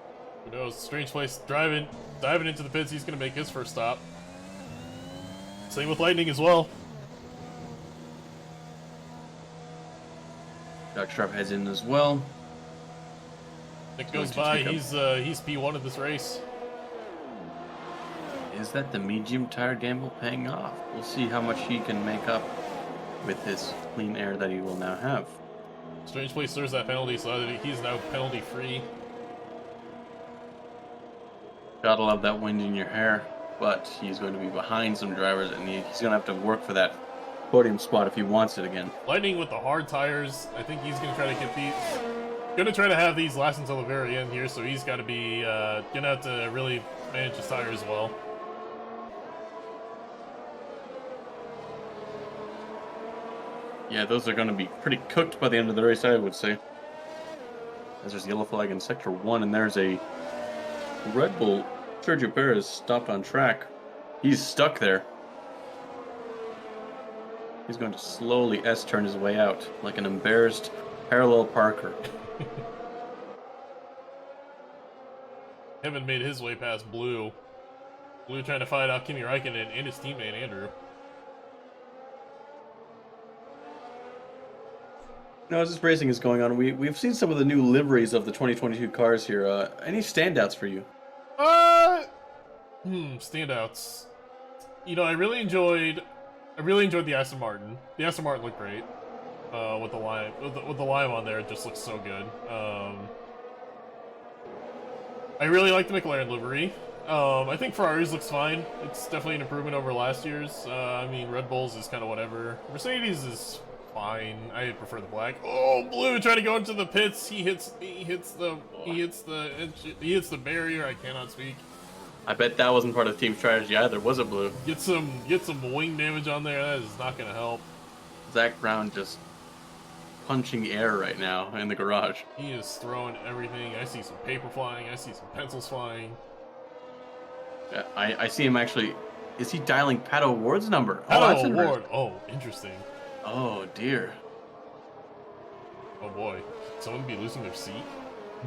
Who knows? Strange Place diving into the pits. He's going to make his first stop. Same with Lightning as well. Dr. Sharp heads in as well. Nick Going goes to by. take a- He's P1 of this race. Is that the medium tire gamble paying off? We'll see how much he can make up with this clean air that he will now have. Strange Place serves that penalty, so he's now penalty free. Gotta love that wind in your hair, but he's going to be behind some drivers, and he's going to have to work for that podium spot if he wants it again. Lightning with the hard tires. I think he's gonna try to get these. Gonna try to have these last until the very end here, so he's got to be gonna have to really manage his tires well. Yeah, those are going to be pretty cooked by the end of the race, I would say. As there's a yellow flag in Sector 1, and there's a Red Bull. Sergio Perez stopped on track. He's stuck there. He's going to slowly S-turn his way out, like an embarrassed parallel parker. Kevin made his way past Blue. Blue trying to fight out Kimi Räikkönen and his teammate Andrew. Now, as this racing is going on, we've seen some of the new liveries of the 2022 cars here. Any standouts for you? Standouts. You know, I really enjoyed the Aston Martin. The Aston Martin looked great. With the lime on there, it just looks so good. I really like the McLaren livery. I think Ferrari's looks fine. It's definitely an improvement over last year's. I mean, Red Bull's is kind of whatever. Mercedes is fine. I prefer the black. Oh, Blue trying to go into the pits. He hits the barrier. I cannot speak. I bet that wasn't part of the team strategy either, was it, Blue? Get some wing damage on there. That is not gonna help. Zach Brown just punching air right now in the garage. He is throwing everything. I see some paper flying. I see some pencils flying. Yeah, I see him actually. Is he dialing Pat O'Ward's number? Hello, that's Ward. interesting. Oh, interesting. Oh dear. Oh boy, could someone be losing their seat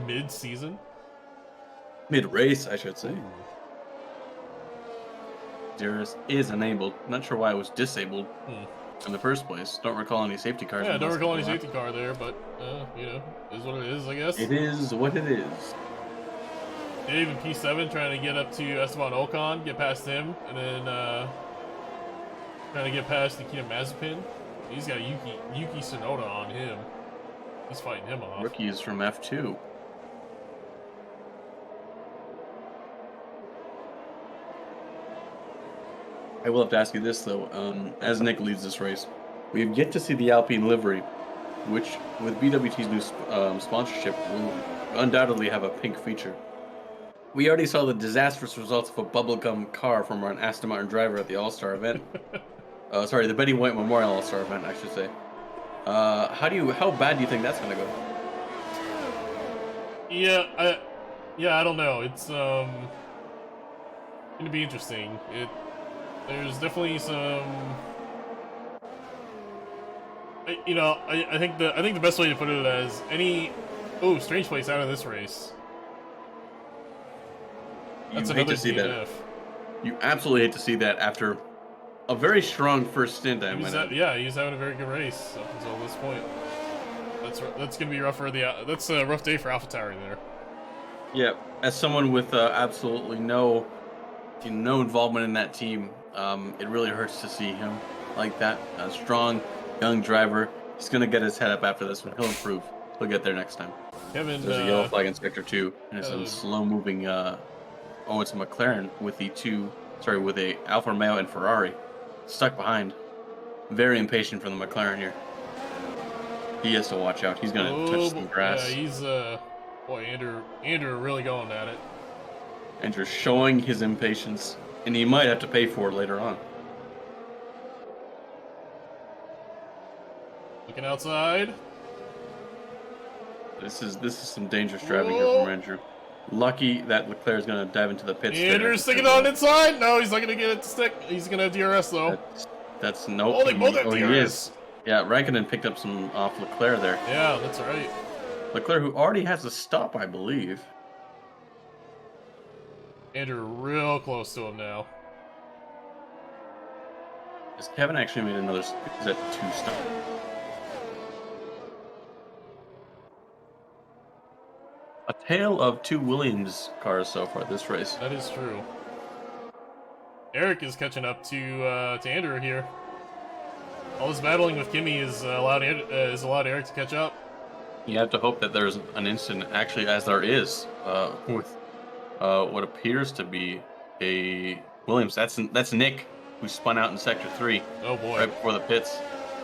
mid-season? Mid-race, I should say. Ooh. Darius is enabled. Not sure why it was disabled Hmm. in the first place. Don't recall any safety cars. Yeah, in don't this recall any lap. safety car there, but you know, is what it is, I guess. It is what it is. Dave in P7 trying to get up to Esteban Ocon, get past him, and then trying to get past Nikita Mazepin. He's got Yuki Tsunoda on him. He's fighting him off. Rookies from F2. I will have to ask you this though. As Nick leads this race, we have yet to see the Alpine livery, which with BWT's new sponsorship will undoubtedly have a pink feature. We already saw the disastrous results of a bubblegum car from an Aston Martin driver at the All-Star event. Sorry, the Betty White Memorial All-Star event, I should say. How bad do you think that's gonna go? Yeah, I don't know. It's gonna be interesting. There's definitely some. I think the best way to put it is Strange Place out of this race. That's You hate another to see that. DNF. You absolutely hate to see that after a very strong first stint. I might add. Yeah, he's having a very good race up until this point. That's gonna be rough for that's a rough day for AlphaTauri there. Yeah, as someone with absolutely no involvement in that team, it really hurts to see him like that. A strong, young driver. He's gonna get his head up after this one. He'll improve. He'll get there next time. Kevin, There's a yellow flag in Sector 2, and it's Kevin. a slow-moving. It's a McLaren with with a Alfa Romeo and Ferrari stuck behind. Very impatient for the McLaren here. He has to watch out. He's gonna touch some grass. Yeah, he's boy, Andrew really going at it. Andrew's showing his impatience, and he might have to pay for it later on. Looking outside. This is some dangerous driving here from Andrew. Lucky that Leclerc is going to dive into the pits. Andrew's sticking on inside. No, he's not gonna get it to stick. He's gonna have DRS though. That's nope. Oh, they both have he DRS. is. Yeah, Raikkonen picked up some off Leclerc there. Yeah, that's right. Leclerc, who already has a stop, I believe. Andrew real close to him now. Has Kevin actually made another? Is that 2 stop? A tale of two Williams cars so far this race. That is true. Eric is catching up to Andrew here. All this battling with Kimmy is allowed Eric to catch up. You have to hope that there's an incident, actually, as there is, with what appears to be a Williams. That's Nick, who spun out in Sector 3 Oh boy. right before the pits.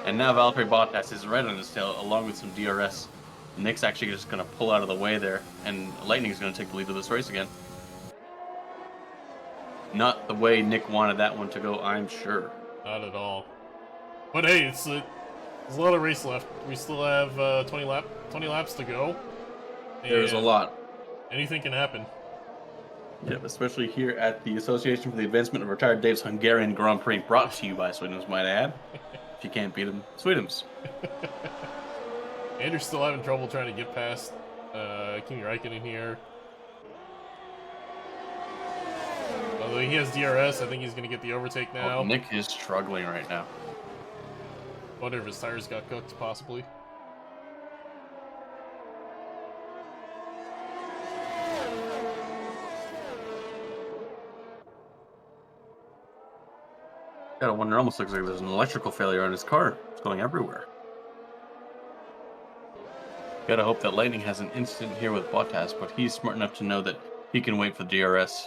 And now Valtteri Bottas is right on his tail, along with some DRS. Nick's actually just going to pull out of the way there, and Lightning is going to take the lead of this race again. Not the way Nick wanted that one to go, I'm sure. Not at all. But hey, there's a lot of race left. We still have 20 laps to go. There's a lot. Anything can happen. Yep, especially here at the Association for the Advancement of Retired Dave's Hungarian Grand Prix, brought to you by Sweetums, might I add. If you can't beat them, Sweetums. Andrew's still having trouble trying to get past Kimi Räikkönen here. Although he has DRS, I think he's going to get the overtake now. Oh, Nick is struggling right now. Wonder if his tires got cooked, possibly. Gotta wonder, almost looks like there's an electrical failure on his car. It's going everywhere. Gotta hope that Lightning has an incident here with Bottas, but he's smart enough to know that he can wait for the DRS.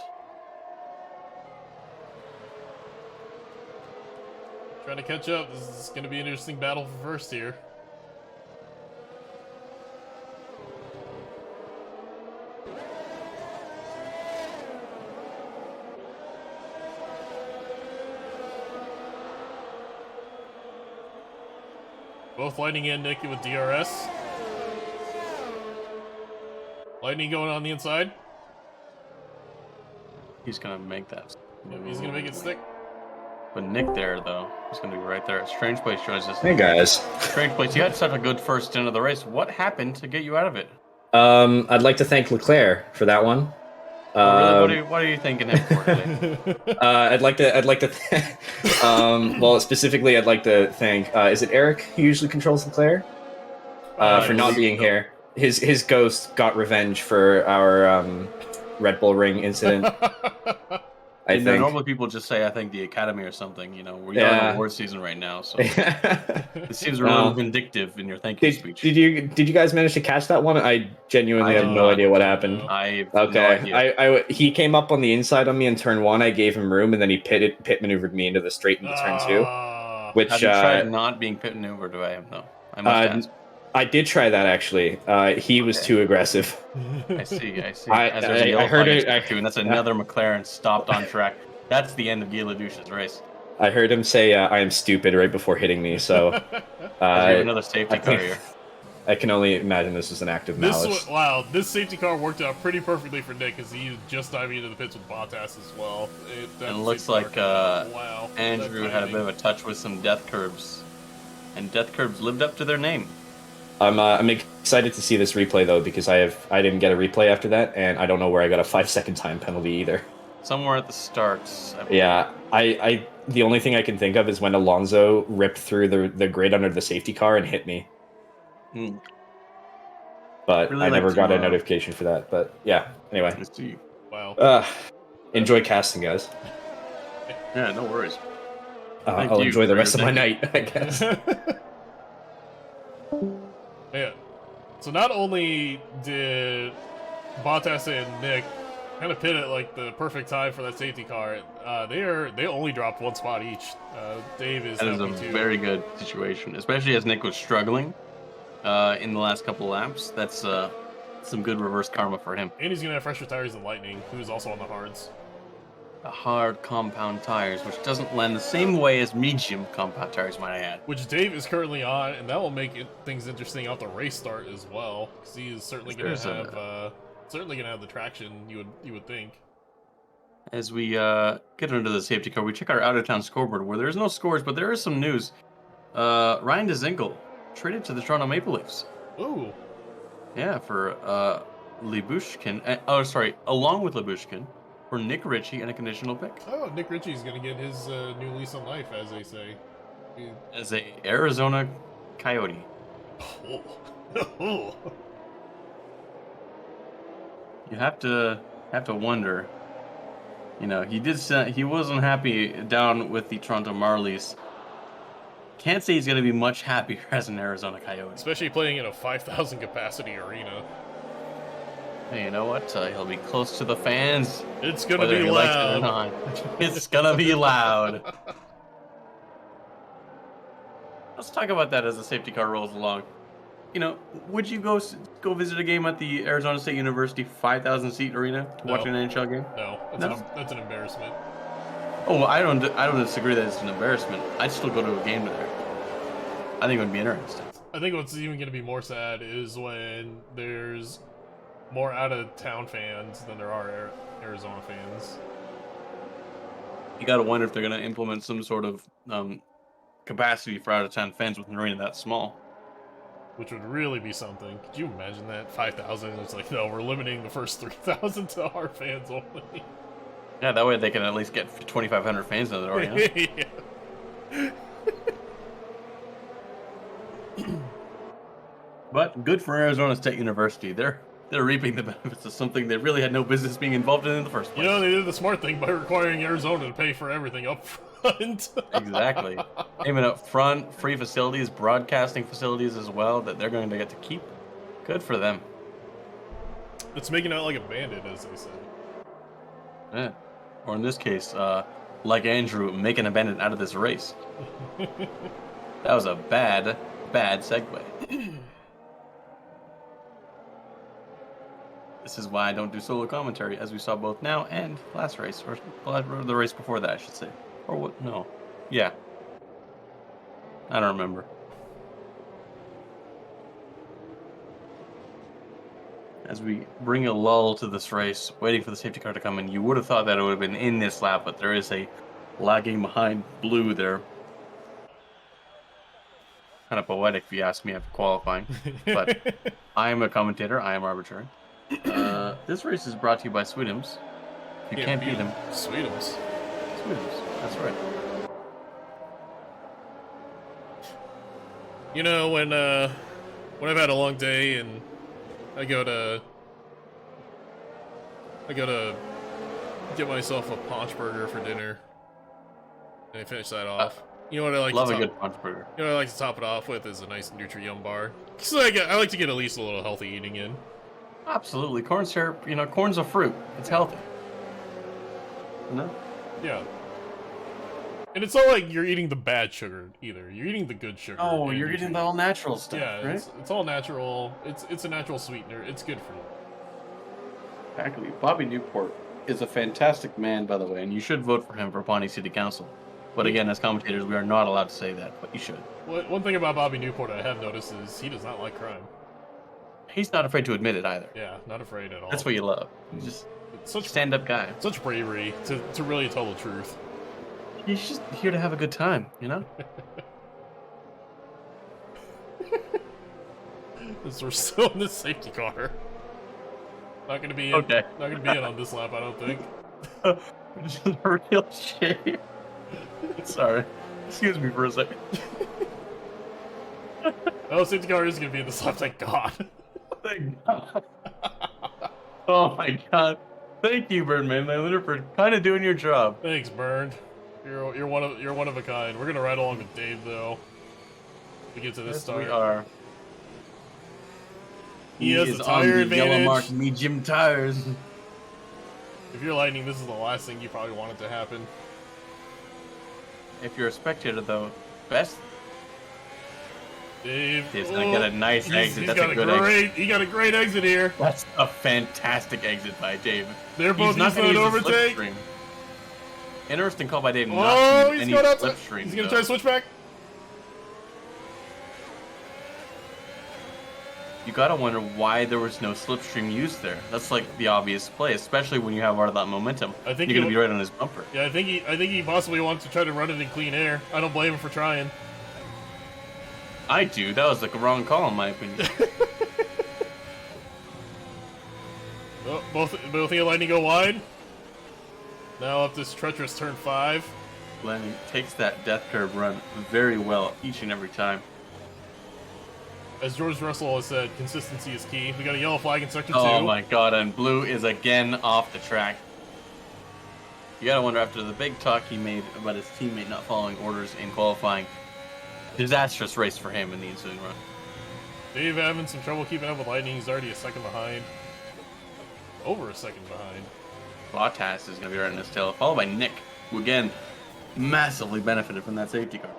Trying to catch up. This is going to be an interesting battle for first here. Both Lightning and Nick with DRS. Lightning going on the inside. He's gonna make that. He's going to make it stick. But Nick there, though, he's gonna be right there. Strange Place joins us. Hey guys. Strange Place, you had such a good first stint of the race. What happened to get you out of it? I'd like to thank Leclerc for that one. Really? What are you thanking him for today? I'd like to well, specifically I'd like to thank is it Eric who usually controls Leclerc? For not being here. His ghost got revenge for our Red Bull Ring incident. I think normally people just say I think the Academy or something. You know, we're in award season right now, so it seems really vindictive in your thank you speech. Did you guys manage to catch that one? I genuinely have no idea what happened. I have no idea. I he came up on the inside on me in turn 1. I gave him room, and then he pit maneuvered me into the straight into turn 2. Which have you tried not being pit maneuvered? Do I have no? I must ask. I did try that actually. He was too aggressive. I see. I heard it. And that's another McLaren stopped on track. That's the end of Guy Ledouche's race. I heard him say, "I am stupid" right before hitting me. So another safety car here. I can only imagine this was an act of malice. Wow, this safety car worked out pretty perfectly for Nick because he was just diving into the pits with Bottas as well. It looks like Andrew had a bit of a touch with some death curbs, and death curbs lived up to their name. I'm excited to see this replay though because I didn't get a replay after that, and I don't know where I got a 5-second time penalty either. Somewhere at the start. Yeah, I the only thing I can think of is when Alonso ripped through the grid under the safety car and hit me. But really I never got a notification for that. But yeah, anyway. Wow. Enjoy casting, guys. Yeah, no worries. I'll enjoy the rest of my night, I guess. Yeah. So not only did Bottas and Nick kind of pit at like the perfect time for that safety car, they only dropped one spot each. Dave is. That is a very good situation, especially as Nick was struggling in the last couple laps. That's some good reverse karma for him. And he's gonna have fresher tires than Lightning, who's also on the hards. The hard compound tires, which doesn't lend the same way as medium compound tires, might I add. Which Dave is currently on, and that will make things interesting out the race start as well, because he is certainly going to have the traction. You would think. As we get into the safety car, we check our out of town scoreboard, where there's no scores, but there is some news. Ryan DeZingle traded to the Toronto Maple Leafs. Ooh. Yeah, for Lyubushkin. Along with Lyubushkin. For Nick Ritchie and a conditional pick. Oh, Nick Ritchie's going to get his new lease on life, as they say. As a Arizona Coyote. Oh. You have to wonder. You know, he wasn't happy down with the Toronto Marlies. Can't say he's going to be much happier as an Arizona Coyote. Especially playing in a 5,000 capacity arena. Hey, you know what? He'll be close to the fans. It's gonna Whether be he likes it or loud. not. It's gonna be loud. Let's talk about that as the safety car rolls along. You know, would you go visit a game at the Arizona State University 5,000 seat arena to watch an NHL game? No, that's an embarrassment. Oh, well, I don't disagree that it's an embarrassment. I'd still go to a game there. I think it would be interesting. I think what's even going to be more sad is when there's more out-of-town fans than there are Arizona fans. You gotta wonder if they're gonna implement some sort of capacity for out-of-town fans with an arena that small. Which would really be something. Could you imagine that? 5,000, it's like, no, we're limiting the first 3,000 to our fans only. Yeah, that way they can at least get 2,500 fans in the arena. Yeah. But good for Arizona State University. They're reaping the benefits of something they really had no business being involved in the first place. You know, they did the smart thing by requiring Arizona to pay for everything up front. Exactly. Even up front, free facilities, broadcasting facilities as well that they're going to get to keep. Good for them. It's making out like a bandit, as they say. Yeah. Or in this case, like Andrew, making a bandit out of this race. That was a bad segue. This is why I don't do solo commentary, as we saw both now and last race, or the race before that, I should say. Or what? No. Yeah. I don't remember. As we bring a lull to this race, waiting for the safety car to come in, you would have thought that it would have been in this lap, but there is a lagging behind blue there. Kind of poetic, if you ask me, after qualifying. But I am a commentator. I am arbitrary. This race is brought to you by Sweetums. If you can't beat them, Sweetums. Sweetums. That's right. You know, when I've had a long day and I go to get myself a paunch burger for dinner, and I finish that off. You know what I like? Love to a good punch burger. You know what I like to top it off with is a nice Nutri-Yum bar. Cause I like to get at least a little healthy eating in. Absolutely. Corn syrup, you know, corn's a fruit. It's healthy. No? Yeah. And it's not like you're eating the bad sugar either. You're eating the good sugar. Oh, and you're getting the all natural stuff, yeah, right? it's all natural. It's a natural sweetener. It's good for you. Exactly. Bobby Newport is a fantastic man, by the way, and you should vote for him for Pawnee City Council. But again, as commentators, we are not allowed to say that, but you should. One thing about Bobby Newport I have noticed is he does not like crime. He's not afraid to admit it either. Yeah, not afraid at all. That's what you love. He's just such stand-up guy. Such bravery to really tell the truth. He's just here to have a good time, you know? We're still in this safety car. Not gonna be in, Okay. Not gonna be in on this lap, I don't think. Which is a real shame. Sorry. Excuse me for a second. Oh, safety car is gonna be in this lap, thank God. Thank God. Oh my God. Thank you, Birdman Lander, for kind of doing your job. Thanks, Burned. You're one of a kind. We're gonna ride along with Dave though. We get to this Yes, start. we are. He has is the tire on the yellow advantage. mark medium tires. If you're Lightning, this is the last thing you probably want it to happen. If you're a spectator, though, best. Dave, Dave's gonna get a nice exit. That's a good exit. He got a great exit here. That's a fantastic exit by Dave. They're both He's not using gonna an use the overtake. slipstream. Interesting call by Dave. Oh, Not to use he's any going out to. slipstream. He's gonna though. try to switch back. You gotta wonder why there was no slipstream used there. That's like the obvious play, especially when you have all of that momentum. I think you're gonna be right on his bumper. Yeah, I think he possibly wants to try to run it in clean air. I don't blame him for trying. I do. That was like a wrong call in my opinion. Oh, both the Lightning go wide. Now up this treacherous turn 5. Lenny takes that death curve run very well each and every time. As George Russell has said, consistency is key. We got a yellow flag in sector 2. Oh my god, and Blue is again off the track. You gotta wonder, after the big talk he made about his teammate not following orders in qualifying, disastrous race for him in the ensuing run. Dave having some trouble keeping up with Lightning. He's already a second behind. Over a second behind. Bottas is gonna be right in his tail, followed by Nick, who again massively benefited from that safety car.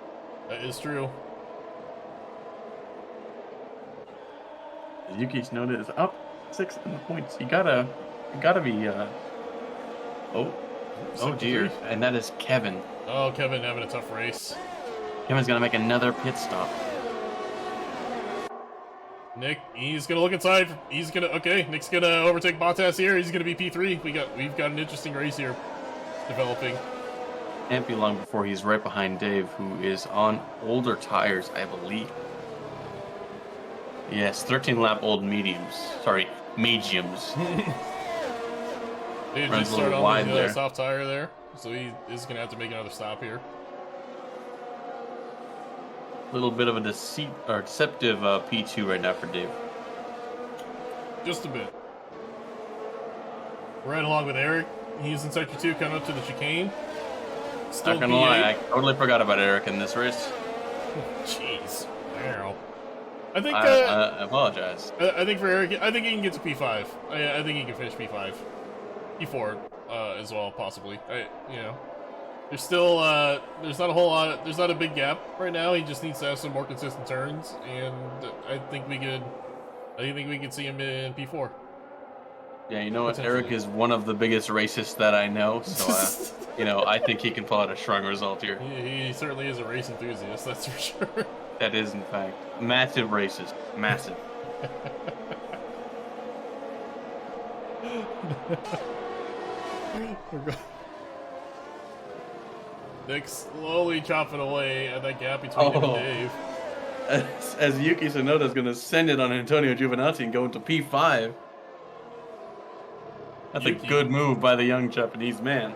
That is true. Yuki Tsunoda is up 6 in the points. You gotta be. Oh dear, and that is Kevin. Oh, Kevin having a tough race. Kevin's gonna make another pit stop. Nick, he's gonna look inside. Nick's gonna overtake Bottas here. He's gonna be P3. We've got an interesting race here developing. Can't be long before he's right behind Dave, who is on older tires, I believe. Yes, 13 lap old mediums. Sorry, mediums. They Runs just a started little on wide the there. soft tire there, so he is gonna have to make another stop here. Little bit of a deceptive P2 right now for Dave. Just a bit. Right along with Eric. He's in sector 2, coming up to the chicane. Still Not gonna lie, I totally forgot about Eric in this race. Jeez. Wow. I think. I apologize. I think for Eric, I think he can get to P5. I think he can finish P5, P4 as well, possibly. There's still there's not a whole lot. There's not a big gap right now. He just needs to have some more consistent turns, and I think we could see him in P4. Yeah, you know what? Eric is one of the biggest racists that I know, so I think he can pull out a strong result here. He certainly is a race enthusiast, that's for sure. That is, in fact, massive racist. Massive. Nick slowly chopping away at that gap between him and Dave. As Yuki Tsunoda is going to send it on Antonio Giovinazzi and go into P5. That's Yuki. a good move by the young Japanese man.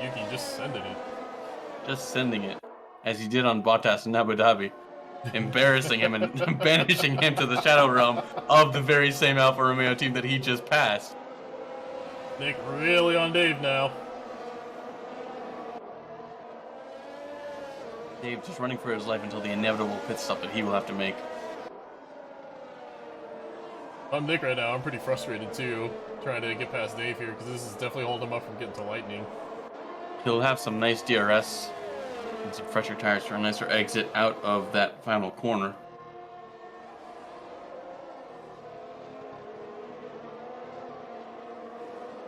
Yuki just sending it. Just sending it, as he did on Bottas in Abu Dhabi. Embarrassing him and banishing him to the shadow realm of the very same Alfa Romeo team that he just passed. Nick really on Dave now. Dave just running for his life until the inevitable pit stop that he will have to make. I'm Nick right now. I'm pretty frustrated too, trying to get past Dave here, because this is definitely holding him up from getting to Lightning. He'll have some nice DRS and some fresher tires for a nicer exit out of that final corner.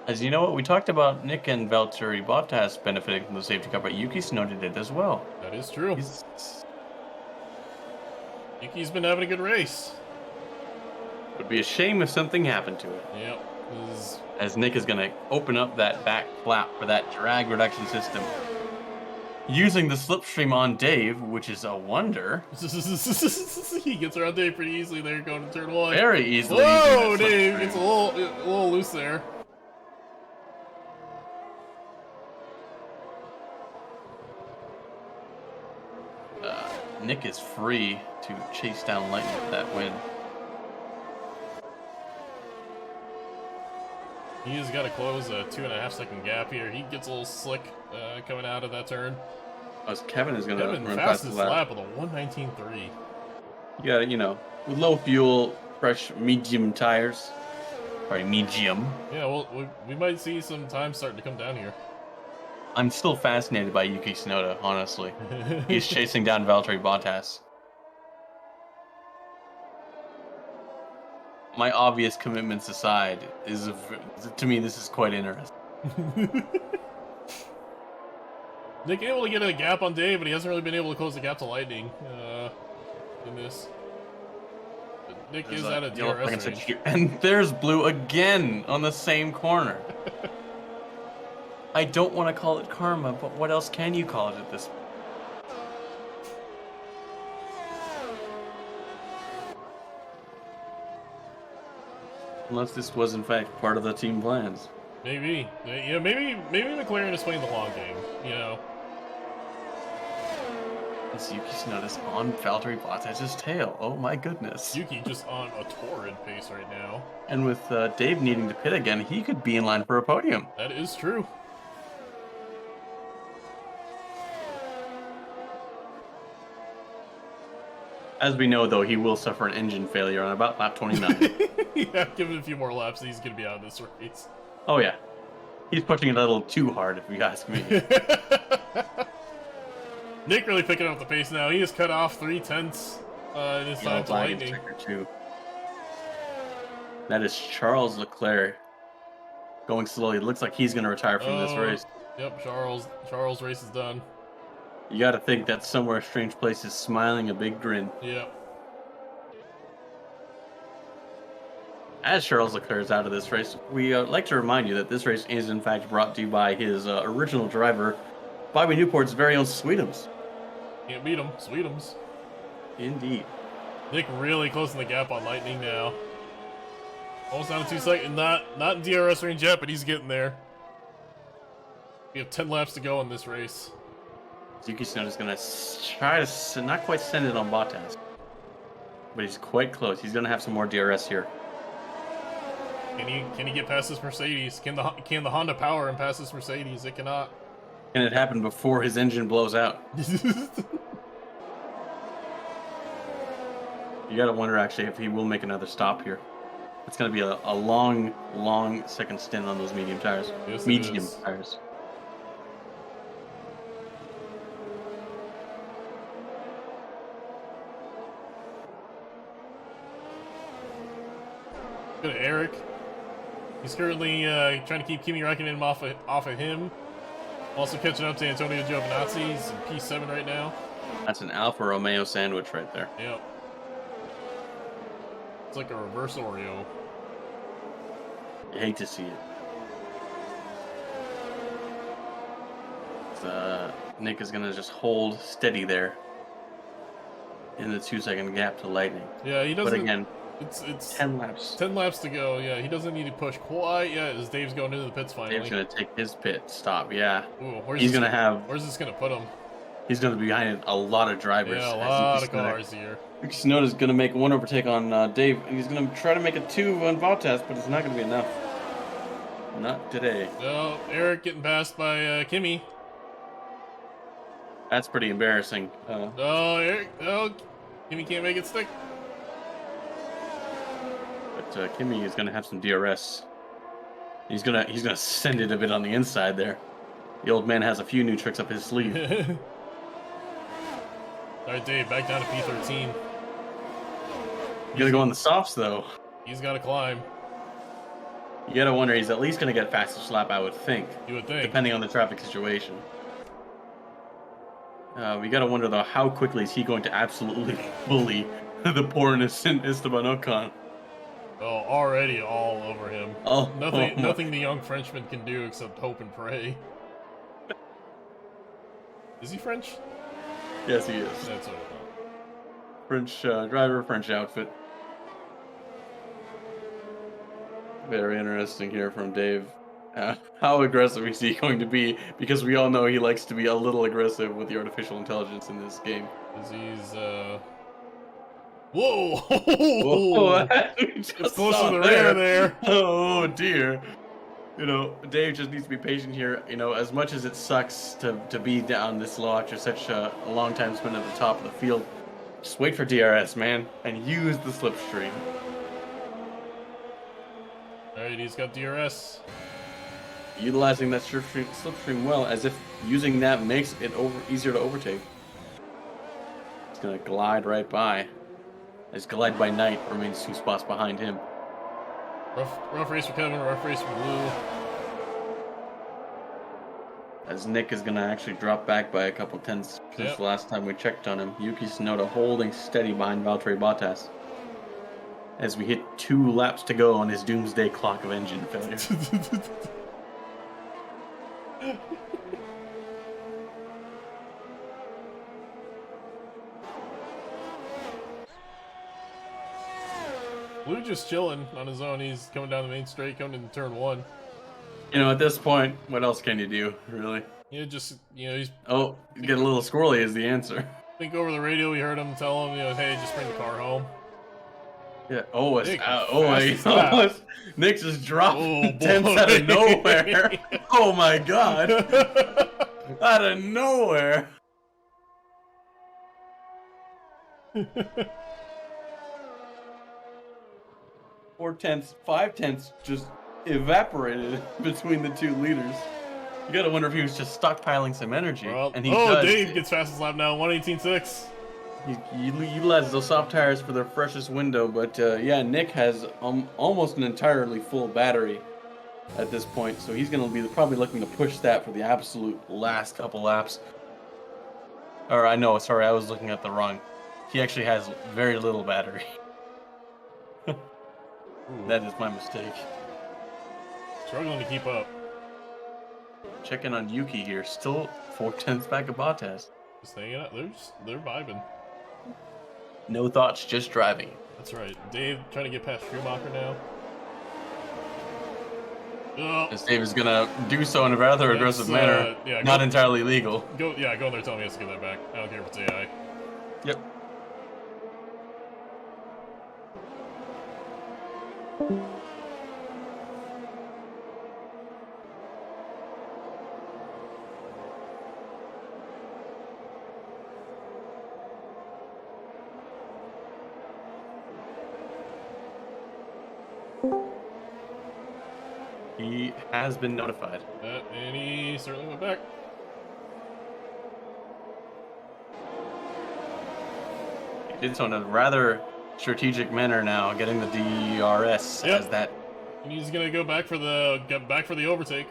As you know what, we talked about Nick and Valtteri Bottas benefiting from the safety car, but Yuki Tsunoda did as well. That is true. Yuki's been having a good race. Would be a shame if something happened to it. Yep. As Nick is going to open up that back flap for that drag reduction system. Using the slipstream on Dave, which is a wonder. He gets around Dave pretty easily there going to turn 1. Very easily. Whoa, Dave! It's a little loose there. Nick is free to chase down Lightning for that win. He has got to close a 2.5 second gap here. He gets a little slick coming out of that turn. As Kevin is going to run fastest fast lap with a 1:19.3. You got with low fuel, fresh medium tires. Sorry, medium. Yeah, well, we might see some time starting to come down here. I'm still fascinated by Yuki Tsunoda, honestly. He's chasing down Valtteri Bottas. My obvious commitments aside, to me this is quite interesting. Nick able to get a gap on Dave, but he hasn't really been able to close the gap to Lightning in this. But Nick is at a DRS range. And there's Blue again on the same corner. I don't want to call it karma, but what else can you call it at this point? Unless this was in fact part of the team plans. Maybe. Yeah, maybe McLaren is playing the long game, As Yuki Tsunoda's on Valtteri Bottas' tail. Oh my goodness. Yuki just on a torrid pace right now. And with Dave needing to pit again, he could be in line for a podium. That is true. As we know, though, he will suffer an engine failure on about lap 29. Yeah, give it a few more laps, he's gonna be out of this race. Oh, yeah. He's pushing it a little too hard, if you ask me. Nick really picking up the pace now. He has cut off 3/10 in his time to Lightning. Too. That is Charles Leclerc going slowly. It looks like he's going to retire from this race. Yep, Charles' race is done. You got to think that somewhere strange place is smiling a big grin. Yep. As Charles Leclerc is out of this race, we like to remind you that this race is in fact brought to you by his original driver, Bobby Newport's very own Sweetums. Can't beat him. Sweetums. Indeed. Nick really closing the gap on Lightning now. Almost down to 2 seconds. Not in DRS range yet, but he's getting there. We have 10 laps to go in this race. Yuki Tsunoda's going to try to not quite send it on Bottas. But he's quite close. He's going to have some more DRS here. Can he get past this Mercedes? Can the Honda power him past this Mercedes? It cannot. Can it happen before his engine blows out? You gotta wonder actually if he will make another stop here. It's gonna be a long second stint on those medium tires. Yes, medium tires. Good to Eric. He's currently trying to keep Kimi Räikkönen off of him. Also catching up to Antonio Giovinazzi. He's in P7 right now. That's an Alfa Romeo sandwich right there. Yep. It's like a reverse Oreo. You hate to see it. Nick is gonna just hold steady there in the 2 second gap to Lightning. Yeah, he doesn't. But again, it's 10 laps. 10 laps to go. Yeah, he doesn't need to push quite yet as Dave's going into the pits finally. Dave's gonna take his pit stop. Yeah. Ooh, Where's this gonna put him? He's gonna be behind a lot of drivers. Yeah, a lot of cars here. Tsunoda's gonna make one overtake on Dave, and he's gonna try to make a 2 on Bottas, but it's not gonna be enough. Not today. No, Eric getting passed by Kimi. That's pretty embarrassing. No, Eric. No, Kimi can't make it stick. But Kimi is gonna have some DRS. He's gonna send it a bit on the inside there. The old man has a few new tricks up his sleeve. All right, Dave, back down to P13. You gotta go on the softs though. He's got to climb. You gotta wonder, he's at least gonna get fastest lap, I would think. You would think. Depending on the traffic situation. We gotta wonder though, how quickly is he going to absolutely bully the poor innocent Esteban Ocon? Oh, already all over him. Oh, nothing the young Frenchman can do except hope and pray. Is he French? Yes, he is. That's what I thought. French driver, French outfit. Very interesting here from Dave. How aggressive is he going to be? Because we all know he likes to be a little aggressive with the artificial intelligence in this game. He's Whoa! Whoa! It's close to the rear there. Oh dear. You know, Dave just needs to be patient here. You know, as much as it sucks to be down this low after such a long time spent at the top of the field, just wait for DRS, man, and use the slipstream. Alright, he's got DRS. Utilizing that slipstream well, as if using that makes it easier to overtake. It's gonna glide right by. As Glide by Night remains 2 spots behind him. Rough race for Kevin, rough race for Blue. As Nick is gonna actually drop back by a couple tenths since the last time we checked on him. Yuki Tsunoda holding steady behind Valtteri Bottas. As we hit 2 laps to go on his doomsday clock of engine failure. Blue just chilling on his own. He's coming down the main straight, coming into turn 1. You know, at this point, what else can you do, really? Yeah, just, you know, he's... Oh, get a little squirrely is the answer. think over the radio we heard him tell him, hey, just bring the car home. Yeah. Oh, Nick, my! Nick just dropped Oh, tenths out of nowhere. Oh my god! Out of nowhere. 4/10, 5/10 just evaporated between the two leaders. You gotta wonder if he was just stockpiling some energy. Well, and he Dave gets fastest lap now, 1:18.6. He utilizes those soft tires for their freshest window, but yeah, Nick has almost an entirely full battery at this point, so he's gonna be probably looking to push that for the absolute last couple laps. Or I know, sorry, I was looking at the wrong. He actually has very little battery. That is my mistake. Struggling to keep up. Checking on Yuki here, still 4/10 back of Bottas. Just hanging out. They're vibing. No thoughts, just driving. That's right. Dave trying to get past Schumacher now. Oh. As Dave is gonna do so in a rather aggressive manner, yeah, not entirely legal. Go in there, tell me he has to get that back. I don't care if it's AI. Yep. He has been notified. And he certainly went back. He did so in a rather strategic manner now, getting the DRS as that. And he's gonna get back for the overtake.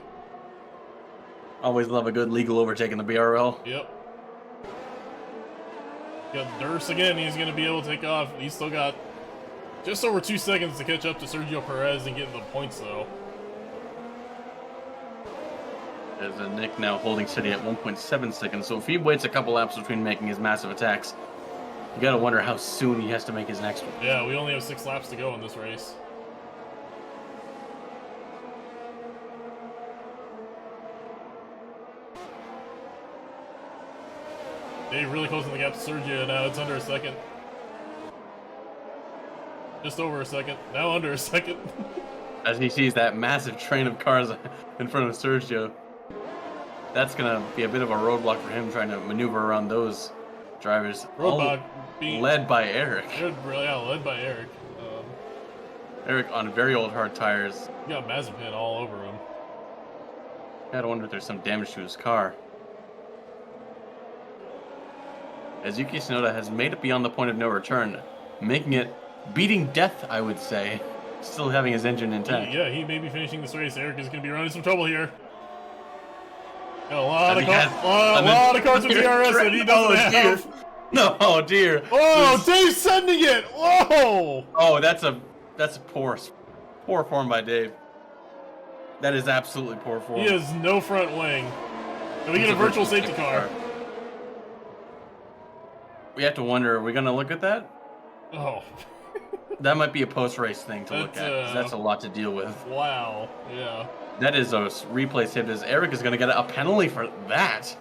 Always love a good legal overtake in the BRL. Yep. Got Durst again. He's gonna be able to take off. He's still got just over 2 seconds to catch up to Sergio Perez and get the points though. There's a Nick now holding steady at 1.7 seconds, so if he waits a couple laps between making his massive attacks, you gotta wonder how soon he has to make his next one. Yeah, we only have 6 laps to go in this race. Dave really closing the gap to Sergio now. It's under a second. Just over a second. Now under a second. As he sees that massive train of cars in front of Sergio, that's gonna be a bit of a roadblock for him trying to maneuver around those drivers. Roadblock led by Eric. Yeah, led by Eric. Eric on very old hard tires. He got Mazepin all over him. Gotta wonder if there's some damage to his car. As Yuki Tsunoda has made it beyond the point of no return, making it beating death, I would say. Still having his engine intact. Yeah, he may be finishing this race. Eric is going to be running some trouble here. Got a lot of cars with DRS that he doesn't have. No, oh dear. Oh, Dave's sending it. Whoa. Oh, that's a poor form by Dave. That is absolutely poor form. He has no front wing. And we get a virtual safety car. We have to wonder, are we going to look at that? Oh. That might be a post-race thing to look at, 'cause that's a lot to deal with. Wow, yeah. That is a replay saved as Eric is going to get a penalty for that.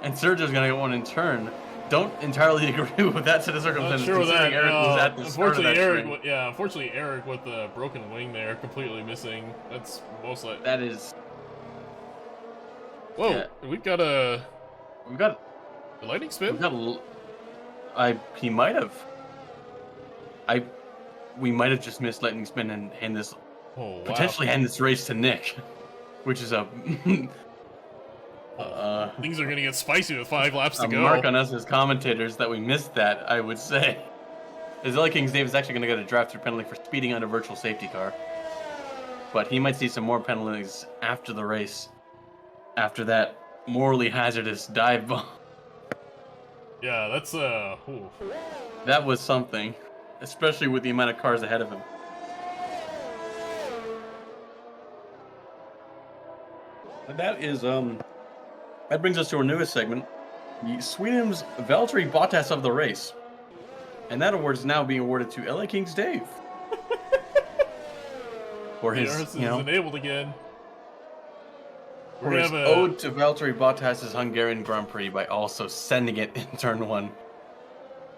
And Sergio's going to get one in turn. Don't entirely agree with that set of circumstances. Not sure with that. Eric was at the start of that string. Unfortunately, Eric with the broken wing there, completely missing. That's most likely. That is... Whoa, yeah. We've got a lightning spin? He might have. We might have just missed lightning spin and hand this potentially hand this race to Nick, which is a things are gonna get spicy with 5 laps to go. Mark on us as commentators that we missed that, I would say. As LA Kings Dave is actually gonna get a drive-through penalty for speeding on a virtual safety car, but he might see some more penalties after the race, after that morally hazardous dive bomb. Yeah, that's That was something. Especially with the amount of cars ahead of him. And that is, that brings us to our newest segment, Sweden's Valtteri Bottas of the race. And that award is now being awarded to LA Kings Dave. For his, enabled again. For We're his gonna have a, ode to Valtteri Bottas's Hungarian Grand Prix by also sending it in turn 1.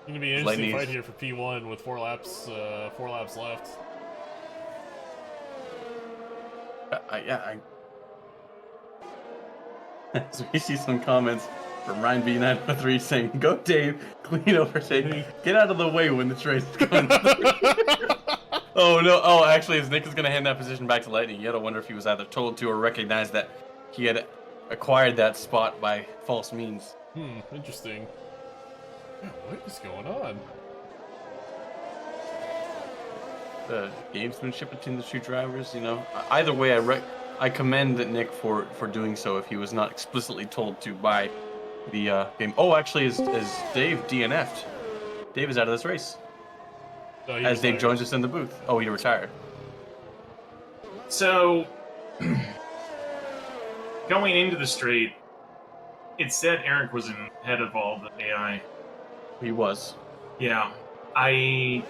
gonna be an interesting Lightning. fight here for P1 with 4 laps left. So we see some comments from Ryan B903 saying, "Go Dave, clean overtake, get out of the way when the train is coming through." Oh no! Oh, actually, as Nick is gonna hand that position back to Lightning, you gotta wonder if he was either told to or recognized that he had acquired that spot by false means. Interesting. What is going on? The gamesmanship between the two drivers, you know. Either way, I commend Nick for doing so if he was not explicitly told to by the game. Oh, actually, is Dave DNF'd? Dave is out of this race. Oh, he As Dave retired. joins us in the booth. Oh, he retired. So, going into the straight, it said Eric was ahead of all the AI. He was. Yeah, I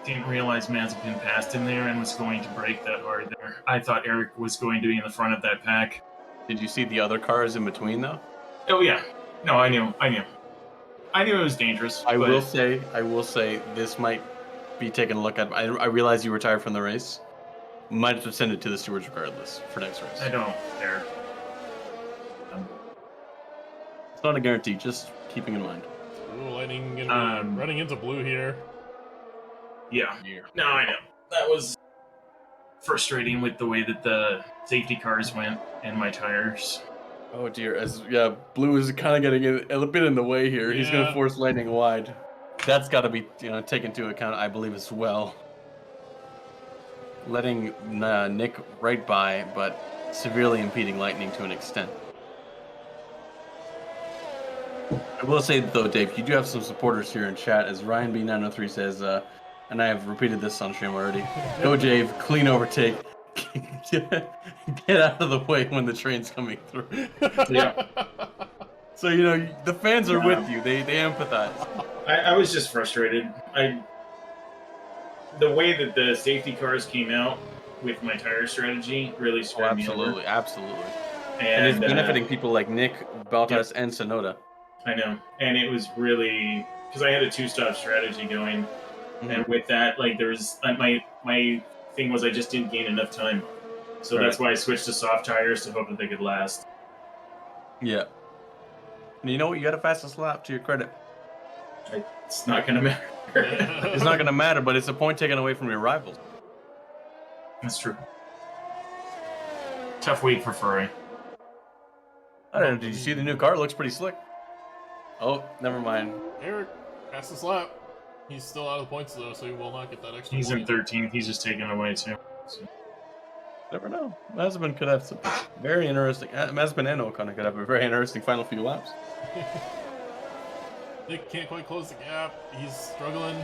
didn't realize Mazepin passed him there and was going to brake that hard there. I thought Eric was going to be in the front of that pack. Did you see the other cars in between, though? Oh yeah, no, I knew it was dangerous. I but will say, this might be taken a look at. I realize you retired from the race. Might have sent it to the stewards regardless for next race. I don't care. It's not a guarantee, just keeping in mind. Ooh, Lightning gonna be running into blue here. Yeah. No, I know. That was frustrating with the way that the safety cars went and my tires. Oh dear, Blue is kind of getting a bit in the way here. He's going Yeah. to force Lightning wide. That's got to be taken into account, I believe, as well. Letting Nick right by, but severely impeding Lightning to an extent. I will say though, Dave, you do have some supporters here in chat, as Ryan B903 says, and I have repeated this on stream already. Go, Dave, clean overtake. Get out of the way when the train's coming through. Yeah. So the fans are with you. They empathize. I was just frustrated. The way that the safety cars came out with my tire strategy really Oh, screwed me over. absolutely. And And it's benefiting people like Nick, Baltas, and Sonoda. I know. And it was really because I had a two-stop strategy going, and with that, like there was my thing was I just didn't gain enough time, so that's why I switched to soft tires to hope that they could last. Yeah. And you know what? You got a fastest lap to your credit. It's not gonna matter. It's not going to matter, but it's a point taken away from your rivals. That's true. Tough week for Ferrari. I don't know. Did you see the new car? It looks pretty slick. Oh, never mind. Eric, fastest lap. He's still out of the points though, so he will not get that extra He's in point. 13th. He's just taking away too. So. Never know. Mazepin could have some very interesting. Mazepin and Ocon could have a very interesting final few laps. Nick can't quite close the gap. He's struggling.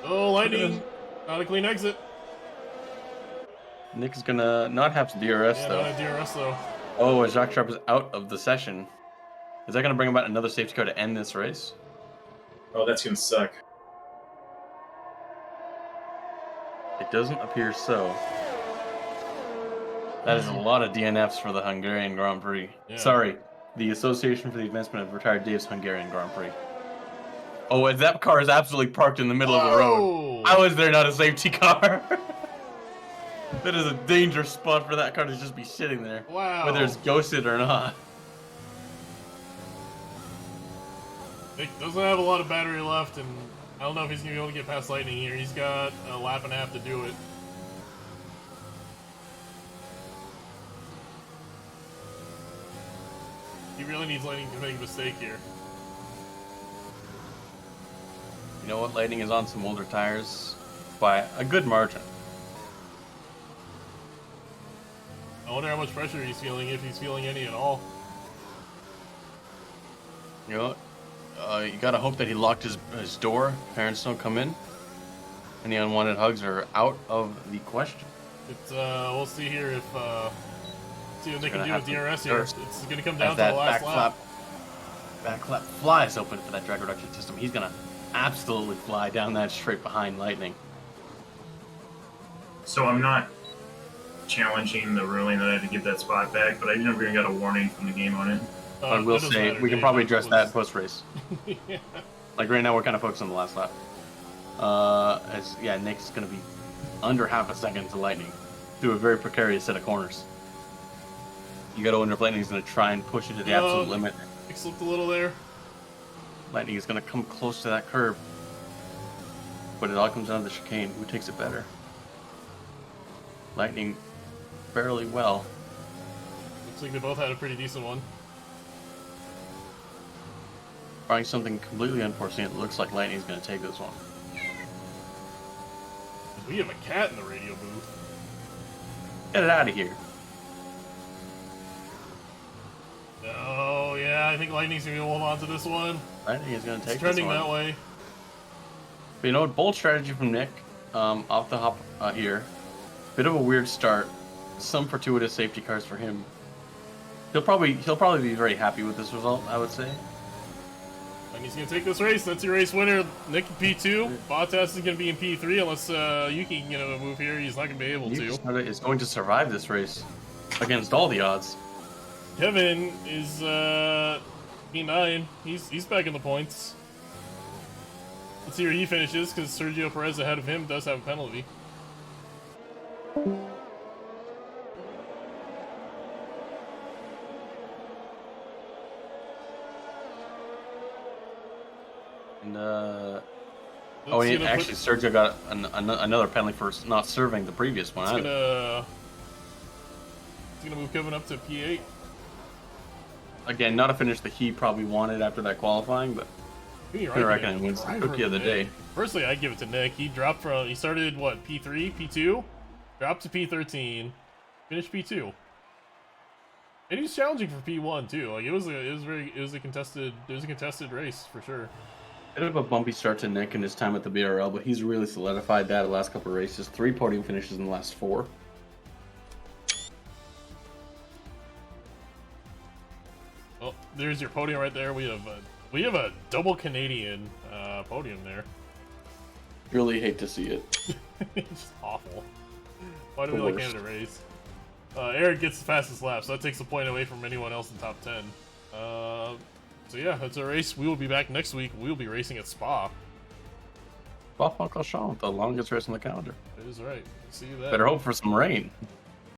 Oh, Lightning! Not a clean exit. Nick's gonna not have to DRS Yeah, though. not a DRS though. Oh, Jacques Sharp is out of the session. Is that gonna bring about another safety car to end this race? Oh, that's gonna suck. It doesn't appear so. That is a lot of DNFs for the Hungarian Grand Prix. Yeah. Sorry, the Association for the Advancement of Retired Dave's Hungarian Grand Prix. Oh, and that car is absolutely parked in the middle of the road. Whoa! How is there not a safety car? That is a dangerous spot for that car to just be sitting there. Wow. Whether it's ghosted or not. Nick doesn't have a lot of battery left, and I don't know if he's gonna be able to get past Lightning here. He's got a lap and a half to do it. He really needs Lightning to make a mistake here. You know what? Lightning is on some older tires by a good margin. I wonder how much pressure he's feeling, if he's feeling any at all. You know what? You gotta hope that he locked his door. Parents don't come in. Any unwanted hugs are out of the question. It's we'll see here if see what they can Gonna do have with to DRS here. first, It's gonna come down As to that the last lap. back flap flies open for that drag reduction system, he's gonna absolutely fly down that straight behind Lightning. So I'm not challenging the ruling that I had to give that spot back, but I never even got a warning from the game on it. I will that doesn't say matter, we can Dave. probably That address that was- post race. Yeah. Like right now, we're kind of focused on the last lap. Nick's gonna be under half a second to Lightning through a very precarious set of corners. You got to wonder if Lightning's gonna try and push it to the absolute limit. Nick slipped a little there. Lightning is gonna come close to that curb, but it all comes down to the chicane. Who takes it better? Lightning, fairly well. Looks like they both had a pretty decent one. Trying something completely unforeseen. It looks like Lightning's gonna take this one. We have a cat in the radio booth. Get it out of here. Oh yeah, I think Lightning's gonna hold on to this one. Lightning is gonna take It's trending this one. that way. But you know what? Bold strategy from Nick. Off the hop here. Bit of a weird start. Some fortuitous safety cars for him. He'll probably be very happy with this result, I would say. Lightning's gonna take this race. That's your race winner. Nick in P2. Bottas is gonna be in P3 unless Yuki can get a move here. He's not gonna be able to. Is going to survive this race against all the odds. Kevin is P9. He's back in the points. Let's see where he finishes because Sergio Perez ahead of him does have a penalty. And Let's see actually, Sergio got another penalty for not serving the previous one. It's gonna move Kevin up to P8. Again, not a finish that he probably wanted after that qualifying, but I reckon it wins the cookie of the day. Personally, I'd give it to Nick. He started what, P3, P2, dropped to P13, finished P2, and he's challenging for P1 too. Like it was a contested race for sure. Bit of a bumpy start to Nick in his time at the BRL, but he's really solidified that the last couple of races. 3 podium finishes in the last 4. Oh, there's your podium right there. We have a double Canadian podium there. Really hate to see it. It's just awful. Why do The we like worst. Canada race? Eric gets the fastest lap, so that takes a point away from anyone else in top 10. So yeah, that's our race. We will be back next week. We will be racing at Spa. Spa-Francorchamps, the longest race on the calendar. That is right. See you then. Better hope for some rain.